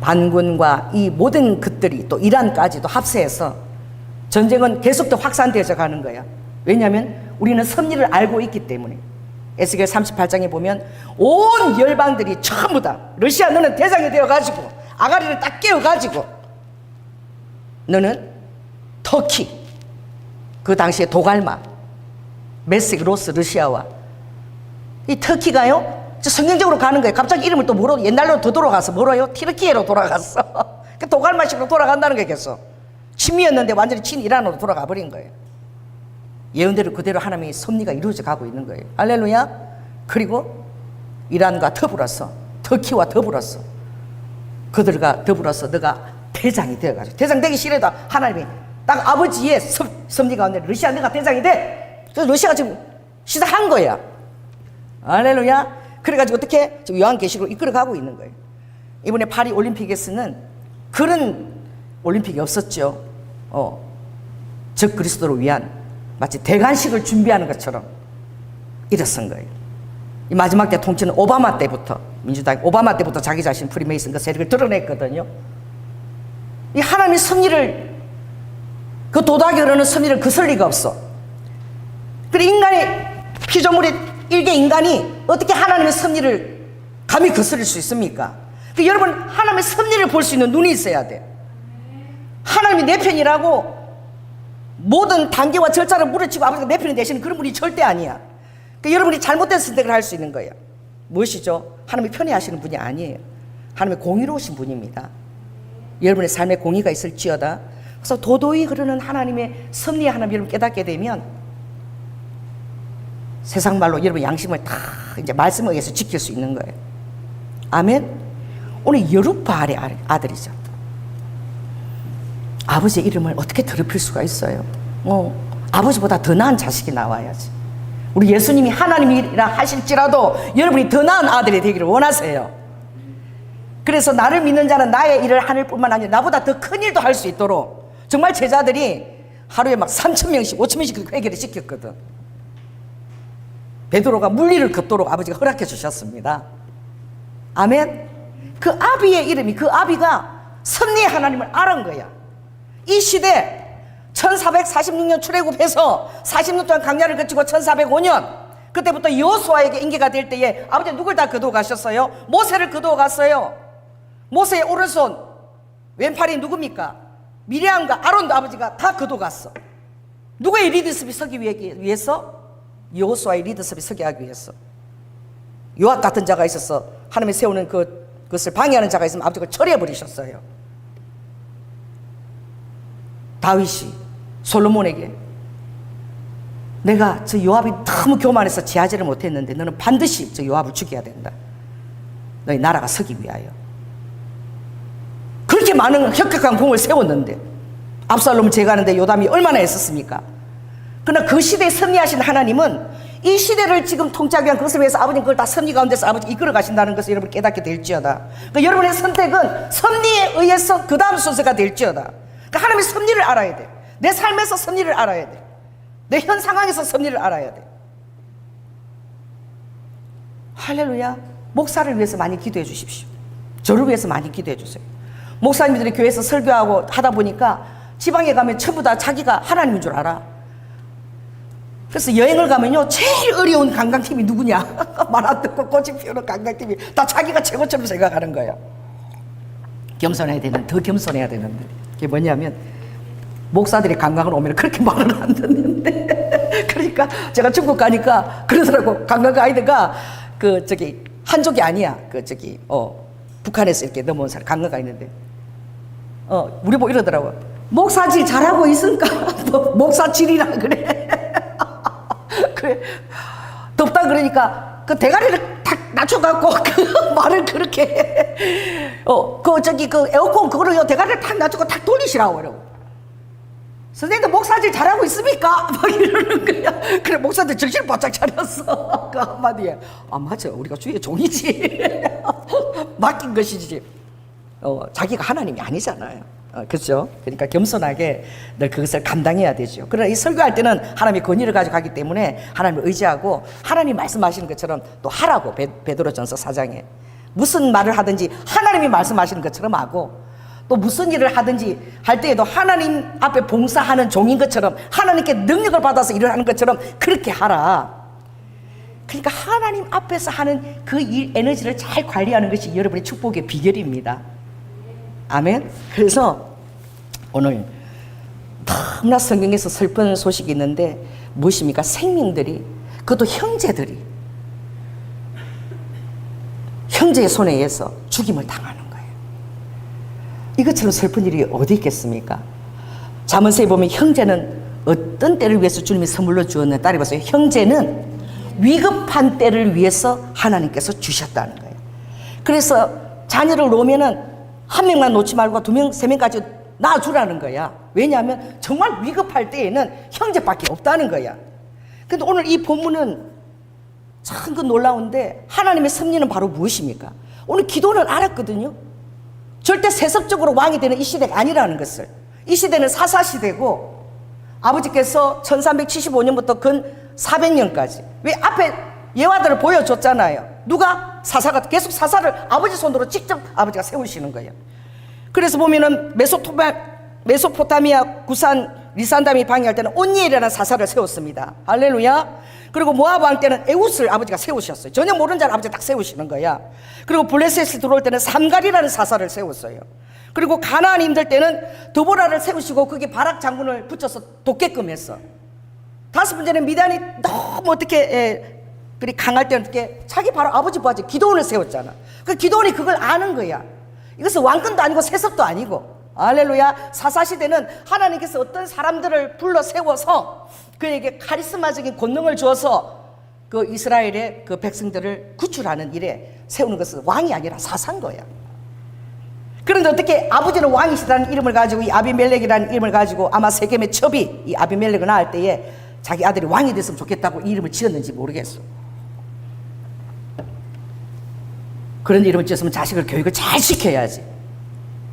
반군과 이 모든 것들이 또 이란까지도 합세해서 전쟁은 계속더 확산되어져 가는 거야. 왜냐하면 우리는 섭리를 알고 있기 때문에. 에스겔 38장에 보면 온 열방들이 전부 다 러시아 너는 대장이 되어가지고 아가리를 딱 깨워가지고 너는 터키 그 당시에 도갈마 메식 로스 러시아와 이 터키가요 성경적으로 가는 거예요. 갑자기 이름을 또 뭐로 옛날로 더 돌아가서 뭐로요? 티르키예로 돌아갔어. 도갈마식으로 돌아간다는 거겠어. 친미였는데 완전히 친이란으로 돌아가 버린 거예요. 예언대로 그대로 하나님의 섭리가 이루어져 가고 있는 거예요. 할렐루야. 그리고 이란과 더불어서, 터키와 더불어서, 그들과 더불어서 너가 대장이 되어가지고, 대장 되기 싫어도 하나님이 딱 아버지의 섭리 가운데 러시아 너가 대장이 돼. 그래서 러시아가 지금 시작한 거야. 할렐루야. 그래가지고 어떻게 지금 요한계시로 이끌어가고 있는 거예요. 이번에 파리 올림픽에서는 그런 올림픽이 없었죠. 적 그리스도를 위한 마치 대관식을 준비하는 것처럼 일어선 거예요. 이 마지막 때 통치는 오바마 때부터, 민주당 오바마 때부터 자기 자신 프리메이슨 그 세력을 드러냈거든요. 이 하나님의 섭리를, 그 도닥이 흐르는 섭리를 거슬 리가 없어. 그래 인간의 피조물의 일개 인간이 어떻게 하나님의 섭리를 감히 거스릴 수 있습니까? 그 여러분 하나님의 섭리를 볼 수 있는 눈이 있어야 돼. 하나님이 내 편이라고 모든 단계와 절차를 무너뜨리고 아버지가 내 편이 되시는 그런 분이 절대 아니야. 그러니까 여러분이 잘못된 선택을 할 수 있는 거예요. 무엇이죠? 하나님이 편애하시는 분이 아니에요. 하나님의 공의로우신 분입니다. 여러분의 삶에 공의가 있을지어다. 그래서 도도히 흐르는 하나님의 섭리의 하나님 여러분 깨닫게 되면 세상 말로 여러분 양심을 다 이제 말씀에 의해서 지킬 수 있는 거예요. 아멘. 오늘 여룻바알의 아들이죠. 아버지의 이름을 어떻게 더럽힐 수가 있어요? 아버지보다 더 나은 자식이 나와야지. 우리 예수님이 하나님이라 하실지라도 여러분이 더 나은 아들이 되기를 원하세요. 그래서 나를 믿는 자는 나의 일을 하늘 뿐만 아니라 나보다 더 큰 일도 할 수 있도록 정말 제자들이 하루에 막 3,000명씩 5,000명씩 회개를 시켰거든. 베드로가 물리를 걷도록 아버지가 허락해 주셨습니다. 아멘. 그 아비의 이름이, 그 아비가 섭리의 하나님을 알은 거야. 이 시대 1446년 출애굽해서 40년 동안 광야를 거치고 1405년 그때부터 여호수아에게 인계가 될 때에 아버지는 누굴 다 거두어 가셨어요? 모세를 거두어 갔어요. 모세의 오른손 왼팔이 누굽니까? 미리암과 아론도 아버지가 다 거두어 갔어. 누구의 리더십이 서기 위해서? 여호수아의 리더십이 서게 하기 위해서. 요압 같은 자가 있어서 하나님이 세우는 그것을 방해하는 자가 있으면 아버지가 처리해 버리셨어요. 다윗이 솔로몬에게 내가 저 요압이 너무 교만해서 제하지를 못했는데 너는 반드시 저 요압을 죽여야 된다. 너희 나라가 서기 위하여. 그렇게 많은 혁혁한 공을 세웠는데 압살롬을 제거하는데 요담이 얼마나 애썼습니까? 그러나 그 시대에 섭리하신 하나님은 이 시대를 지금 통치하기 위한 것을 위해서 아버님 그걸 다 섭리 가운데서 아버지 이끌어 가신다는 것을 여러분 깨닫게 될지어다. 그러니까 여러분의 선택은 섭리에 의해서 그 다음 순서가 될지어다. 그러니까 하나님의 섭리를 알아야 돼. 내 삶에서 섭리를 알아야 돼. 내 현 상황에서 섭리를 알아야 돼. 할렐루야. 목사를 위해서 많이 기도해 주십시오. 저를 위해서 많이 기도해 주세요. 목사님들이 교회에서 설교하고 하다 보니까 지방에 가면 전부 다 자기가 하나님인 줄 알아. 그래서 여행을 가면요 제일 어려운 관광팀이 누구냐? 말 안 듣고 꽃이 피우는 관광팀이 다 자기가 최고처럼 생각하는 거예요. 겸손해야 되는, 더 겸손해야 되는데 그게 뭐냐면 목사들이 관광을 오면 그렇게 말을 안 듣는데 그러니까 제가 중국 가니까 그러더라고. 관광 가이드가 그 저기 한족이 아니야. 그 저기 북한에서 이렇게 넘어온 사람 관광가 있는데 우리 보고 이러더라고. 목사질 잘하고 있으니까 목사질이라 그래. 그래 덥다 그러니까 그 대가리를 탁 낮춰갖고 그 말을 그렇게 그 저기 그 에어컨 그거를 대가리를 탁 낮추고 탁 돌리시라고 그러고. 선생님도 목사질 잘하고 있습니까? 막 이러는 거야. 그래 목사들 정신을 바짝 차렸어. 그 한마디에 맞아 우리가 주의 종이지. 맡긴 것이지. 자기가 하나님이 아니잖아요. 그렇죠? 그러니까 겸손하게 늘 그것을 감당해야 되죠. 그러나 이 설교할 때는 하나님의 권위를 가지고 가기 때문에 하나님을 의지하고 하나님 말씀하시는 것처럼 또 하라고. 베드로전서 4장에 무슨 말을 하든지 하나님이 말씀하시는 것처럼 하고 또 무슨 일을 하든지 할 때에도 하나님 앞에 봉사하는 종인 것처럼 하나님께 능력을 받아서 일을 하는 것처럼 그렇게 하라. 그러니까 하나님 앞에서 하는 그 일 에너지를 잘 관리하는 것이 여러분의 축복의 비결입니다. 아멘. 그래서 오늘 너무나 성경에서 슬픈 소식이 있는데 무엇입니까? 생명들이, 그것도 형제들이 형제의 손에 의해서 죽임을 당하는 거예요. 이것처럼 슬픈 일이 어디 있겠습니까? 잠언서에 보면 형제는 어떤 때를 위해서 주님이 선물로 주었나 따라 보세요. 형제는 위급한 때를 위해서 하나님께서 주셨다는 거예요. 그래서 자녀를 놓으면은 한 명만 놓지 말고 2명, 3명까지 낳아주라는 거야. 왜냐하면 정말 위급할 때에는 형제밖에 없다는 거야. 근데 오늘 이 본문은 참 그 놀라운데 하나님의 섭리는 바로 무엇입니까? 오늘 기도를 알았거든요. 절대 세습적으로 왕이 되는 이 시대가 아니라는 것을. 이 시대는 사사시대고 아버지께서 1375년부터 근 400년까지 왜 앞에 예화들을 보여줬잖아요. 누가? 사사가 계속 사사를 아버지 손으로 직접 아버지가 세우시는 거예요. 그래서 보면은 메소포타미아 구산 리산담이 방해할 때는 온니엘이라는 사사를 세웠습니다. 할렐루야. 그리고 모압 왕 때는 에웃을 아버지가 세우셨어요. 전혀 모르는 자를 아버지가 딱 세우시는 거야. 그리고 블레셋이 들어올 때는 삼갈이라는 사사를 세웠어요. 그리고 가나안 힘들 때는 드보라를 세우시고 거기에 바락 장군을 붙여서 돕게끔 했어. 5번째는 미단이 너무 어떻게 그리 강할 때는 어떻게 자기 바로 아버지 부하지 기도원을 세웠잖아. 그 기도원이 그걸 아는 거야. 이것은 왕권도 아니고 세습도 아니고. 할렐루야. 사사시대는 하나님께서 어떤 사람들을 불러 세워서 그에게 카리스마적인 권능을 주어서 그 이스라엘의 그 백성들을 구출하는 일에 세우는 것은 왕이 아니라 사사인 거야. 그런데 어떻게 아버지는 왕이시다는 이름을 가지고 이 아비멜렉이라는 이름을 가지고 아마 세겜의 첩이 이 아비멜렉을 낳을 때에 자기 아들이 왕이 됐으면 좋겠다고 이 이름을 지었는지 모르겠어. 그런 이름을 지었으면 자식을 교육을 잘 시켜야지.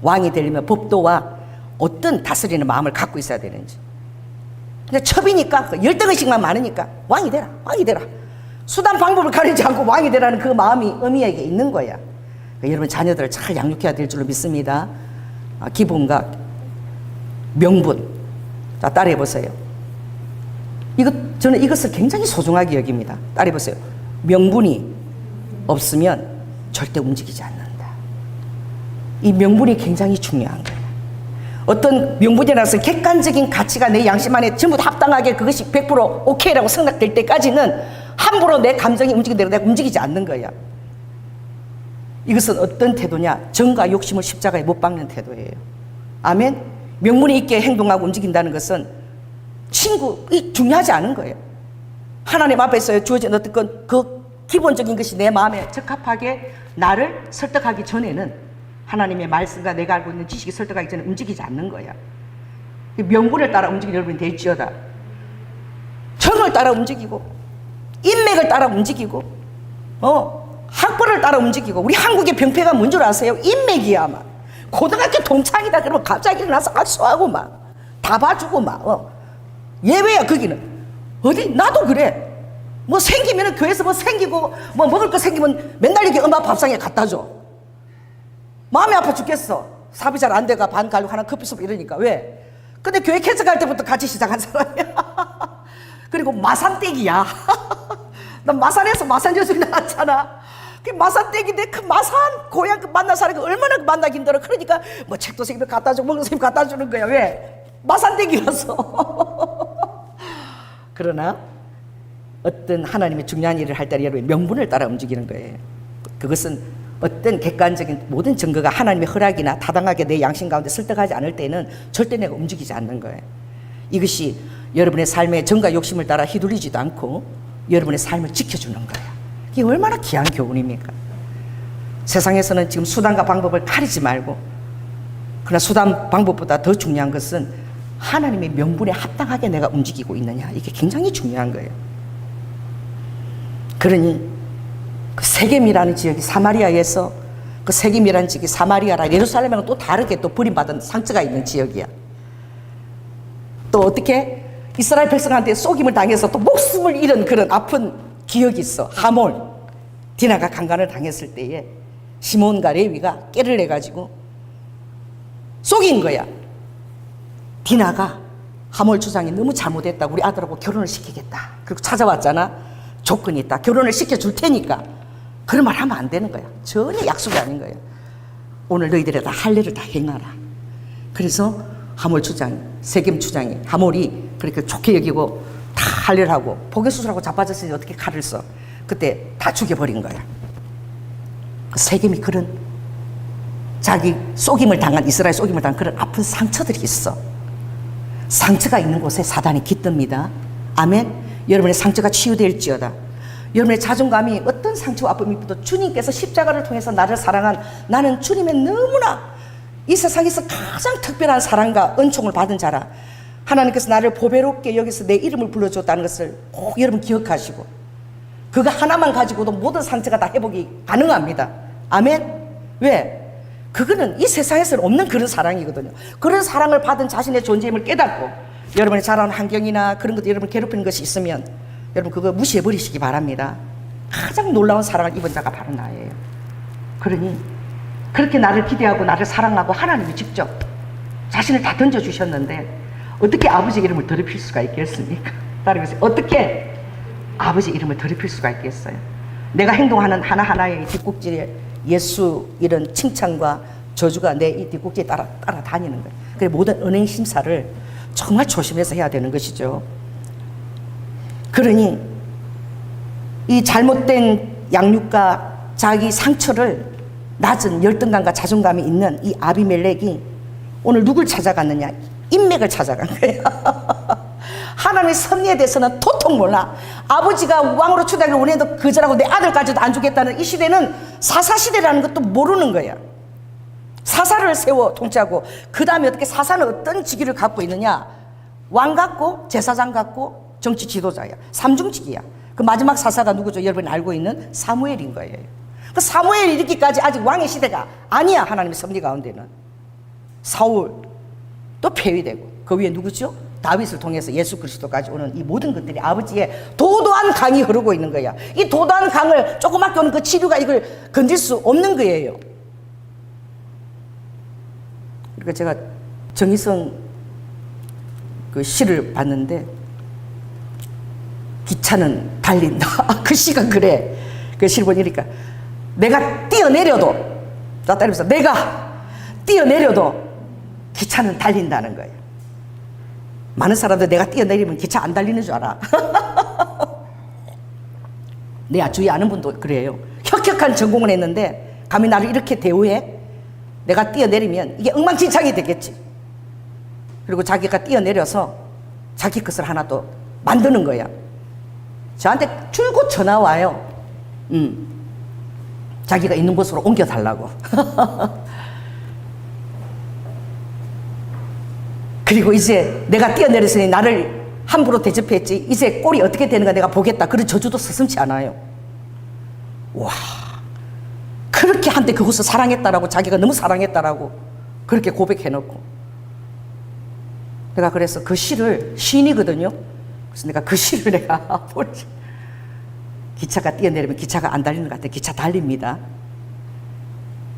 왕이 되려면 법도와 어떤 다스리는 마음을 갖고 있어야 되는지. 근데 첩이니까 열등의식만 많으니까 왕이 되라, 왕이 되라. 수단 방법을 가리지 않고 왕이 되라는 그 마음이 어미에게 있는 거야. 그러니까 여러분 자녀들을 잘 양육해야 될 줄로 믿습니다. 기본과 명분. 자, 따라해 보세요. 저는 이것을 굉장히 소중하게 여깁니다. 따라해 보세요. 명분이 없으면 절대 움직이지 않는다. 이 명분이 굉장히 중요한 거예요. 어떤 명분이라서 객관적인 가치가 내 양심 안에 전부 다 합당하게 그것이 100% 오케이라고 생각될 때까지는 함부로 내 감정이 움직이는 대로 내가 움직이지 않는 거야. 이것은 어떤 태도냐? 정과 욕심을 십자가에 못 박는 태도예요. 아멘? 명분이 있게 행동하고 움직인다는 것은 중요하지 않은 거예요. 하나님 앞에서 주어진 어떤 그 기본적인 것이 내 마음에 적합하게 나를 설득하기 전에는 하나님의 말씀과 내가 알고 있는 지식이 설득하기 전에 움직이지 않는 거야. 명분을 따라 움직이는 여러분이 될지어다. 정을 따라 움직이고 인맥을 따라 움직이고 학벌을 따라 움직이고. 우리 한국의 병폐가 뭔 줄 아세요? 인맥이야. 막 고등학교 동창이다 그러면 갑자기 일어나서 악수하고 막 다 봐주고 막 예외야. 거기는 어디 나도 그래. 뭐 생기면은 교회에서 뭐 생기고 뭐 먹을 거 생기면 맨날 이렇게 엄마 밥상에 갖다 줘. 마음이 아파 죽겠어. 사업이 잘 안 돼가 반 갈고 하나 커피숍 이러니까. 왜? 근데 교회 캐서 갈 때부터 같이 시작한 사람이야. 그리고 마산댁이야. 난 마산에서 마산 여중이 나왔잖아. 그 마산댁인데 그 마산 고향 그 만나 사람이 얼마나 만나기 힘들어. 그러니까 뭐 책도 생기면 갖다 주고 먹는 생기면 갖다 주는 거야. 왜? 마산댁이라서. 그러나 어떤 하나님의 중요한 일을 할 때 여러분 명분을 따라 움직이는 거예요. 그것은 어떤 객관적인 모든 증거가 하나님의 허락이나 타당하게 내 양심 가운데 설득하지 않을 때는 절대 내가 움직이지 않는 거예요. 이것이 여러분의 삶의 정과 욕심을 따라 휘둘리지도 않고 여러분의 삶을 지켜주는 거예요. 이게 얼마나 귀한 교훈입니까? 세상에서는 지금 수단과 방법을 가리지 말고, 그러나 수단 방법보다 더 중요한 것은 하나님의 명분에 합당하게 내가 움직이고 있느냐. 이게 굉장히 중요한 거예요. 그러니 그 세겜이라는 지역이 사마리아에서 그 세겜이라는 지역이 사마리아라 예루살렘하고 또 다르게 또 버림받은 상처가 있는 지역이야. 또 어떻게 이스라엘 백성한테 속임을 당해서 또 목숨을 잃은 그런 아픈 기억이 있어. 하몰 디나가 강간을 당했을 때에 시몬과 레위가 깨를 내가지고 속인 거야. 디나가 하몰 주장이 너무 잘못했다. 우리 아들하고 결혼을 시키겠다. 그리고 찾아왔잖아. 조건이 있다. 결혼을 시켜줄 테니까. 그런 말 하면 안 되는 거야. 전혀 약속이 아닌 거야. 오늘 너희들이 다 할례를 다 행하라. 그래서 하몰 주장, 세겜 주장이 하몰이 그렇게 좋게 여기고 다 할례를 하고 포개수술하고 자빠졌으니 어떻게 칼을 써. 그때 다 죽여버린 거야. 세겜이 그런 자기 속임을 당한, 이스라엘 속임을 당한 그런 아픈 상처들이 있어. 상처가 있는 곳에 사단이 깃듭니다. 아멘. 여러분의 상처가 치유될지어다. 여러분의 자존감이 어떤 상처와 아픔이 있어도 주님께서 십자가를 통해서 나를 사랑한, 나는 주님의 너무나 이 세상에서 가장 특별한 사랑과 은총을 받은 자라. 하나님께서 나를 보배롭게 여기서 내 이름을 불러줬다는 것을 꼭 여러분 기억하시고, 그거 하나만 가지고도 모든 상처가 다 회복이 가능합니다. 아멘. 왜? 그거는 이 세상에서는 없는 그런 사랑이거든요. 그런 사랑을 받은 자신의 존재임을 깨닫고, 여러분이 자라는 환경이나 그런 것도 여러분 괴롭히는 것이 있으면 여러분 그거 무시해버리시기 바랍니다. 가장 놀라운 사랑을 입은 자가 바로 나예요. 그러니 그렇게 나를 기대하고 나를 사랑하고 하나님이 직접 자신을 다 던져주셨는데 어떻게 아버지 이름을 더럽힐 수가 있겠습니까? 따라해보세요. 어떻게 아버지 이름을 더럽힐 수가 있겠어요? 내가 행동하는 하나하나의 뒷꼭지에 예수 이런 칭찬과 저주가 내 이 뒷꼭지에 따라다니는 거예요. 그래서 모든 은행 심사를 정말 조심해서 해야 되는 것이죠. 그러니 이 잘못된 양육과 자기 상처를 낮은 열등감과 자존감이 있는 이 아비멜렉이 오늘 누굴 찾아갔느냐? 인맥을 찾아간 거예요. 하나님의 섭리에 대해서는 도통 몰라. 아버지가 왕으로 초대하기를 원해도 거절하고 내 아들까지도 안 주겠다는 이 시대는 사사시대라는 것도 모르는 거야. 사사를 세워 통치하고, 그 다음에 어떻게 사사는 어떤 직위를 갖고 있느냐? 왕 같고 제사장 같고 정치 지도자야. 삼중직이야. 그 마지막 사사가 누구죠? 여러분이 알고 있는 사무엘인 거예요. 그 사무엘이 이르기까지 아직 왕의 시대가 아니야. 하나님의 섭리 가운데는 사울 또 폐위되고, 그 위에 누구죠? 다윗을 통해서 예수 그리스도까지 오는 이 모든 것들이 아버지의 도도한 강이 흐르고 있는 거야. 이 도도한 강을 조그맣게 오는 그 치류가 이걸 건질 수 없는 거예요. 그러니까 제가 정의성 그 시를 봤는데, 기차는 달린다. 그 시가 그래. 그 시를 보니까 내가 뛰어내려도, 자 따라해보세요. 내가 뛰어내려도 기차는 달린다는 거예요. 많은 사람들 내가 뛰어내리면 기차 안 달리는 줄 알아. 내 주위에 아는 분도 그래요. 혁혁한 전공을 했는데 감히 나를 이렇게 대우해? 내가 뛰어내리면 이게 엉망진창이 되겠지. 그리고 자기가 뛰어내려서 자기 것을 하나 또 만드는 거야. 저한테 줄곧 전화 와요. 자기가 있는 곳으로 옮겨달라고. 그리고 이제 내가 뛰어내렸으니 나를 함부로 대접했지, 이제 꼴이 어떻게 되는가 내가 보겠다. 그런 저주도 서슴지 않아요. 와, 그렇게 한때 그곳을 사랑했다라고, 자기가 너무 사랑했다라고 그렇게 고백해놓고, 내가 그래서 그 시를, 시인이거든요. 그래서 내가 그 시를 내가 보지. 기차가 뛰어내리면 기차가 안 달리는 것 같아요. 기차 달립니다.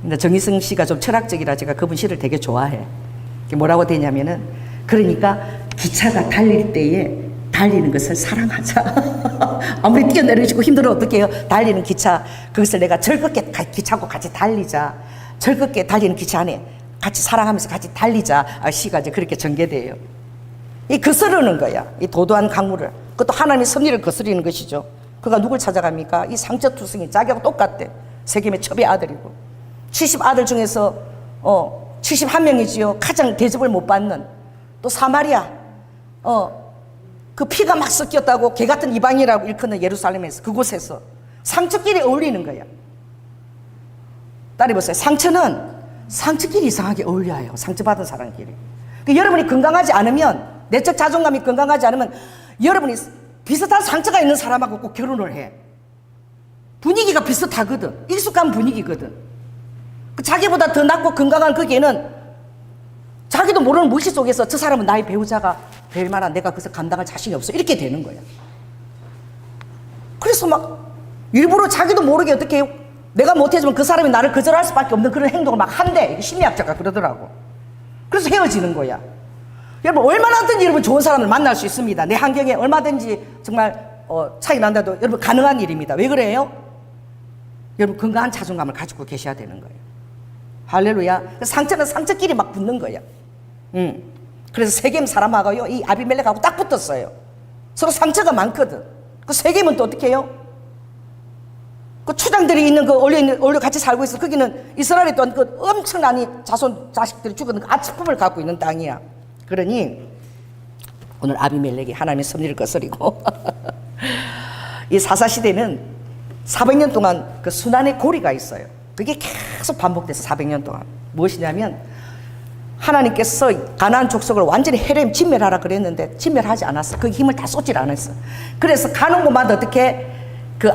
근데 정희성 씨가 좀 철학적이라 제가 그분 시를 되게 좋아해. 뭐라고 되냐면은, 그러니까 기차가 달릴 때에 달리는 것을 사랑하자. 아무리 뛰어내리시고 힘들어 어떻게 해요? 달리는 기차, 그것을 내가 즐겁게 기차하고 같이 달리자. 즐겁게 달리는 기차 안에 같이 사랑하면서 같이 달리자. 시가 이제 그렇게 전개돼요. 이 거스르는 거야. 이 도도한 강물을. 그것도 하나님의 섭리를 거스르는 것이죠. 그가 누굴 찾아갑니까? 이 상처투성이 자기하고 똑같대. 세겜의 첩의 아들이고 70아들 중에서 71명이지요. 가장 대접을 못 받는, 또 사마리아 그 피가 막 섞였다고 개 같은 이방이라고 일컫는 예루살렘에서, 그곳에서 상처끼리 어울리는 거야. 따라해보세요. 상처는 상처끼리 이상하게 어울려요. 상처받은 사람끼리. 그러니까 여러분이 건강하지 않으면, 내적 자존감이 건강하지 않으면 여러분이 비슷한 상처가 있는 사람하고 꼭 결혼을 해. 분위기가 비슷하거든. 익숙한 분위기거든. 자기보다 더 낫고 건강한 거기에는 자기도 모르는 무의식 속에서 저 사람은 나의 배우자가 될 만한, 내가 그래서 감당할 자신이 없어, 이렇게 되는 거야. 그래서 막 일부러 자기도 모르게 어떻게 해요? 내가 못해주면 그 사람이 나를 거절할 수밖에 없는 그런 행동을 막 한대. 심리학자가 그러더라고. 그래서 헤어지는 거야. 여러분 얼마나든지 여러분 좋은 사람을 만날 수 있습니다. 내 환경에 얼마든지 정말 차이 난다도 여러분 가능한 일입니다. 왜 그래요? 여러분 건강한 자존감을 가지고 계셔야 되는 거예요. 할렐루야. 상처는 상처끼리 막 붙는 거야. 그래서 세겜 사람하고요, 이 아비멜렉하고 딱 붙었어요. 서로 상처가 많거든. 그 세겜은 또 어떻게 해요? 그 초장들이 있는 그 올려 같이 살고 있어. 거기는 이스라엘이 또 그 엄청난 자손 자식들이 죽은 그 아치품을 갖고 있는 땅이야. 그러니 오늘 아비멜렉이 하나님의 섭리를 거스리고 이 사사시대는 400년 동안 그 순환의 고리가 있어요. 그게 계속 반복돼서 400년 동안 무엇이냐면 하나님께서 가나안 족속을 완전히 헤렘 진멸하라 그랬는데 진멸하지 않았어. 그 힘을 다 쏟질 않았어. 그래서 가는 곳마다 어떻게 그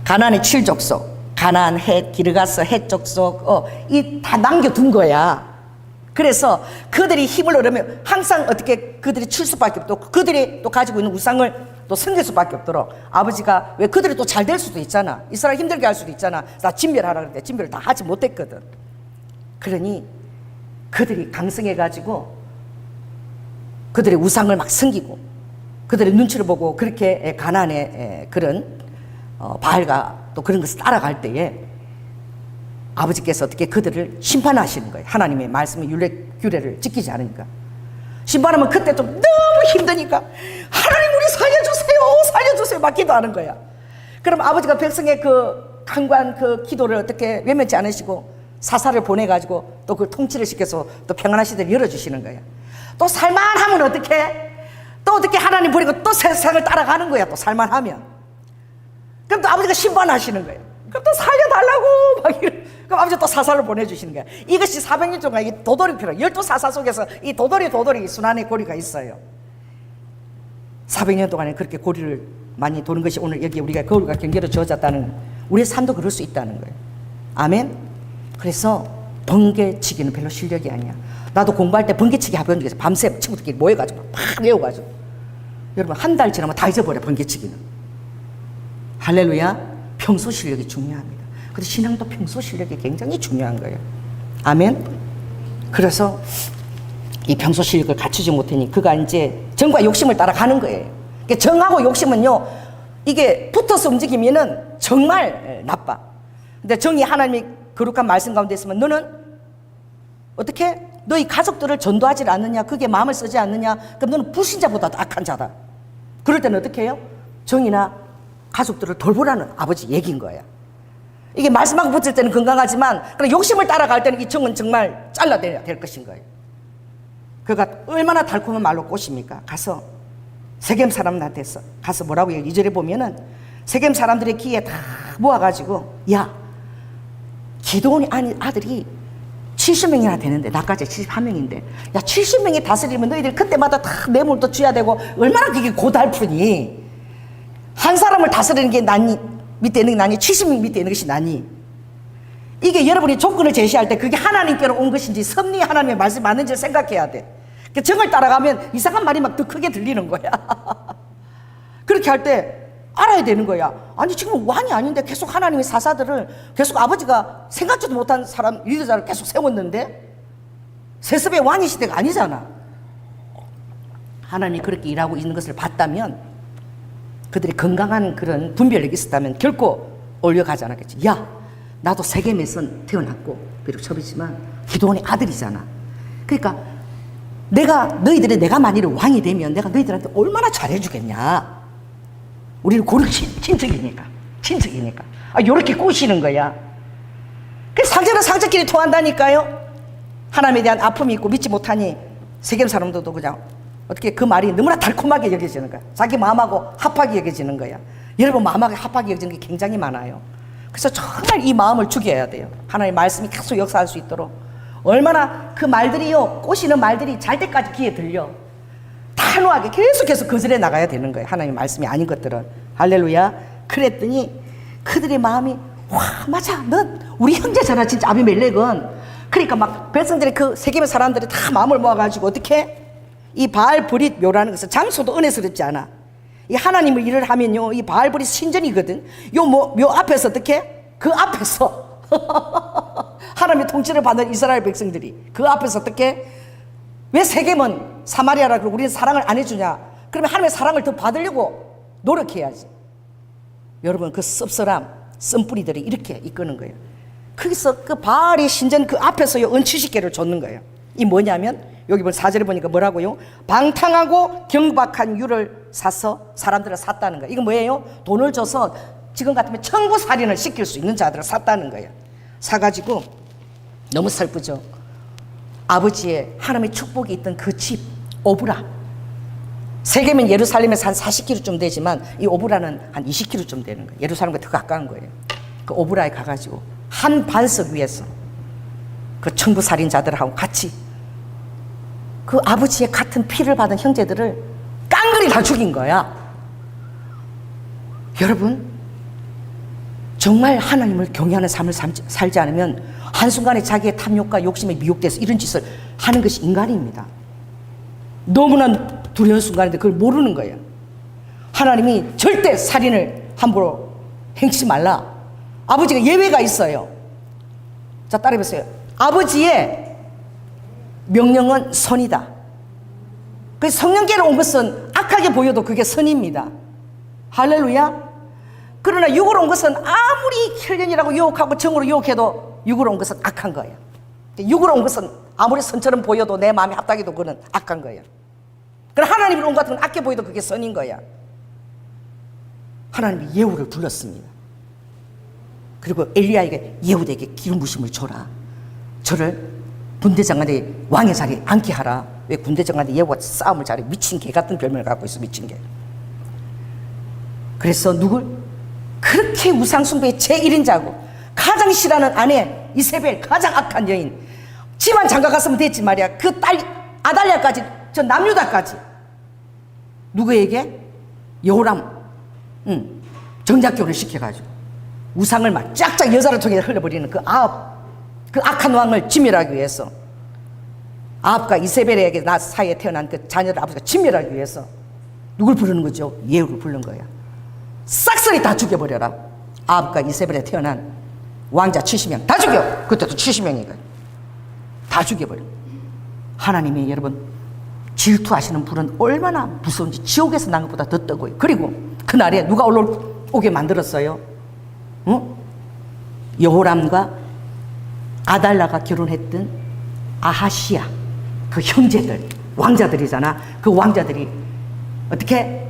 가나안의 7족속, 가나안, 헷, 기르가스, 헷 족속 이 다 남겨둔 거야. 그래서 그들이 힘을 얻으면 항상 어떻게 그들이 칠 수밖에 없고 그들이 또 가지고 있는 우상을 또 섬길 수밖에 없도록 아버지가 왜 그들이 또 잘 될 수도 있잖아. 이스라엘 힘들게 할 수도 있잖아. 나 진멸하라 그랬는데 진멸을 다 하지 못했거든. 그러니 그들이 강성해가지고 그들의 우상을 막 섬기고 그들의 눈치를 보고 그렇게 가나안의 그런 바알과 또 그런 것을 따라갈 때에 아버지께서 어떻게 그들을 심판하시는 거예요. 하나님의 말씀의 규례를 지키지 않으니까. 심판하면 그때 좀 너무 힘드니까 하나님 우리 살려주세요 막 기도하는 거야. 그럼 아버지가 백성의 그 강관 그 기도를 어떻게 외면치 않으시고 사사를 보내가지고 또 그 통치를 시켜서 또 평안한 시대를 열어주시는 거야. 또 살만하면 어떻게 또 어떻게 하나님 버리고 또 세상을 따라가는 거야. 또 살만하면 그럼 또 아버지가 심판하시는 거예요. 그럼 또 살려달라고 막 이래. 그럼 아버지 또 사사를 보내주시는 거야. 이것이 400년 동안 이 도돌이 필요. 12사사 속에서 이 도돌이 순환의 고리가 있어요. 400년 동안에 그렇게 고리를 많이 도는 것이 오늘 여기 우리가 거울과 경계로 주어졌다는 우리의 삶도 그럴 수 있다는 거예요. 아멘. 그래서 번개치기는 별로 실력이 아니야. 나도 공부할 때 번개치기 해본 적이 있어. 밤새 친구들끼리 모여가지고 막 외워가지고. 여러분 한 달 지나면 다 잊어버려 번개치기는. 할렐루야. 평소 실력이 중요합니다. 근데 신앙도 평소 실력이 굉장히 중요한 거예요. 아멘. 그래서 이 평소 실력을 갖추지 못하니 그가 이제 정과 욕심을 따라가는 거예요. 그러니까 정하고 욕심은요 이게 붙어서 움직이면은 정말 나빠. 근데 정이 하나님의 거룩한 말씀 가운데 있으면 너는 어떻게 너희 가족들을 전도하지 않느냐, 그게 마음을 쓰지 않느냐, 그럼 너는 불신자보다 악한 자다. 그럴 때는 어떻게 해요? 정이나 가족들을 돌보라는 아버지 얘기인 거야. 이게 말씀하고 붙을 때는 건강하지만 그럼 욕심을 따라갈 때는 이 정은 정말 잘라내야 될 것인 거예요. 그가 얼마나 달콤한 말로 꼬십니까? 가서 세겜 사람한테 가서 뭐라고 해요? 2절에 보면은 세겜 사람들의 귀에 다 모아가지고 야 기드온의 아들이 70명이나 되는데 나까지 71명인데 야 70명이 다스리면 너희들 그때마다 다 뇌물도 줘야 되고 얼마나 그게 고달프니. 한 사람을 다스리는 게 낫니? 밑에 있는 게 낫니? 70명 밑에 있는 것이 낫니? 이게 여러분이 조건을 제시할 때 그게 하나님께로 온 것인지 섭리 하나님의 말씀이 맞는지를 생각해야 돼. 그 정을 따라가면 이상한 말이 막 더 크게 들리는 거야. 그렇게 할 때 알아야 되는 거야. 아니 지금 왕이 아닌데 계속 하나님의 사사들을 계속 아버지가 생각지도 못한 사람 리더자를 계속 세웠는데 세습의 왕의 시대가 아니잖아. 하나님이 그렇게 일하고 있는 것을 봤다면 그들이 건강한 그런 분별력이 있었다면 결코 올려가지 않았겠지. 야 나도 세겜에서 태어났고 비록 첩이지만 기드온의 아들이잖아. 그러니까 내가 만일 왕이 되면 내가 너희들한테 얼마나 잘해주겠냐. 우리는 고륙 친척이니까. 요렇게 꼬시는 거야. 그래서 상처는 상처끼리 통한다니까요. 하나님에 대한 아픔이 있고 믿지 못하니 세겜 사람들도 그냥 어떻게 그 말이 너무나 달콤하게 여겨지는 거야. 자기 마음하고 합하게 여겨지는 거야. 여러분 마음하고 합하게 여겨지는 게 굉장히 많아요. 그래서 정말 이 마음을 죽여야 돼요. 하나님의 말씀이 계속 역사할 수 있도록. 얼마나 그 말들이요 꼬시는 말들이 잘 때까지 귀에 들려. 단호하게 계속해서 거절해 나가야 되는 거예요. 하나님의 말씀이 아닌 것들은. 할렐루야. 그랬더니 그들의 마음이 와 맞아 넌 우리 형제잖아 진짜 아비멜렉은. 그러니까 막 백성들이 그 세겜의 사람들이 다 마음을 모아가지고 어떻게 이 바알브릿 묘라는 것은 장소도 은혜스럽지 않아. 이 하나님을 일을 하면요 이 바알브릿 신전이거든. 묘 앞에서 어떻게 그 앞에서 하나님의 통치를 받는 이스라엘 백성들이 그 앞에서 어떻게 왜 세겜은 사마리아라 그러고 우리는 사랑을 안 해주냐. 그러면 하나님의 사랑을 더 받으려고 노력해야지. 여러분 그 씁쓸함 쓴뿌리들이 이렇게 이끄는 거예요. 거기서 그 바알의 신전 그 앞에서 은추식계를 줬는 거예요. 이 뭐냐면 여기 4절에 보니까 뭐라고요? 방탕하고 경박한 유를 사서 사람들을 샀다는 거예요. 이거 뭐예요? 돈을 줘서 지금 같으면 청부살인을 시킬 수 있는 자들을 샀다는 거예요. 사가지고 너무 슬프죠. 아버지의 하나님의 축복이 있던 그 집 오브라 세겜은 예루살렘에서 한 40km쯤 되지만 이 오브라는 한 20km쯤 되는 거예요. 예루살렘과 더 가까운 거예요. 그 오브라에 가가지고 한 반석 위에서 그 청부 살인자들하고 같이 그 아버지의 같은 피를 받은 형제들을 깡그리 다 죽인 거야. 여러분, 정말 하나님을 경외하는 삶을 살지 않으면 한순간에 자기의 탐욕과 욕심에 미혹돼서 이런 짓을 하는 것이 인간입니다. 너무나 두려운 순간인데 그걸 모르는 거예요. 하나님이 절대 살인을 함부로 행치 말라. 아버지가 예외가 있어요. 자, 따라해보세요. 아버지의 명령은 선이다. 그래서 성령께로 온 것은 악하게 보여도 그게 선입니다. 할렐루야. 그러나 육으로 온 것은 아무리 혈연이라고 유혹하고 정으로 유혹해도 육으로 온 것은 악한 거예요. 육으로 온 것은 아무리 선처럼 보여도 내 마음에 합당해도 그건 악한 거예요. 그러나 하나님으로 온 것 같은 건 악해 보여도 그게 선인 거야. 하나님이 예후를 불렀습니다. 그리고 엘리야에게 예후에게 기름 부심을 줘라. 저를 군대장관의 왕의 자리에 앉게 하라. 왜 군대장관의 예후와 싸움을 잘해? 미친 개 같은 별명을 갖고 있어. 미친 개. 그래서 누굴? 그렇게 우상숭배의 제1인자고 가장 싫어하는 아내 이세벨, 가장 악한 여인, 집안 장가 갔으면 됐지 말이야. 그 딸 아달랴까지, 저 남유다까지 누구에게? 여호람 정작교를 시켜가지고 우상을 막 쫙쫙 여자를 통해 흘려버리는 그 아합, 그 악한 왕을 진멸하기 위해서, 아합과 이세벨에게 나 사이에 태어난 그 자녀를 아버지가 진멸하기 위해서 누굴 부르는 거죠? 예후를 부른 거야. 싹쓸이 다 죽여버려라. 아합과 이세벨에 태어난 왕자 70명 다 죽여. 그때도 70명인 거야. 다 죽여버려. 하나님이 여러분 질투하시는 불은 얼마나 무서운지 지옥에서 난 것보다 더 뜨거워요. 그리고 그날에 누가 올라오게 만들었어요? 응? 여호람과 아달라가 결혼했던 아하시야, 그 형제들, 왕자들이잖아. 그 왕자들이 어떻게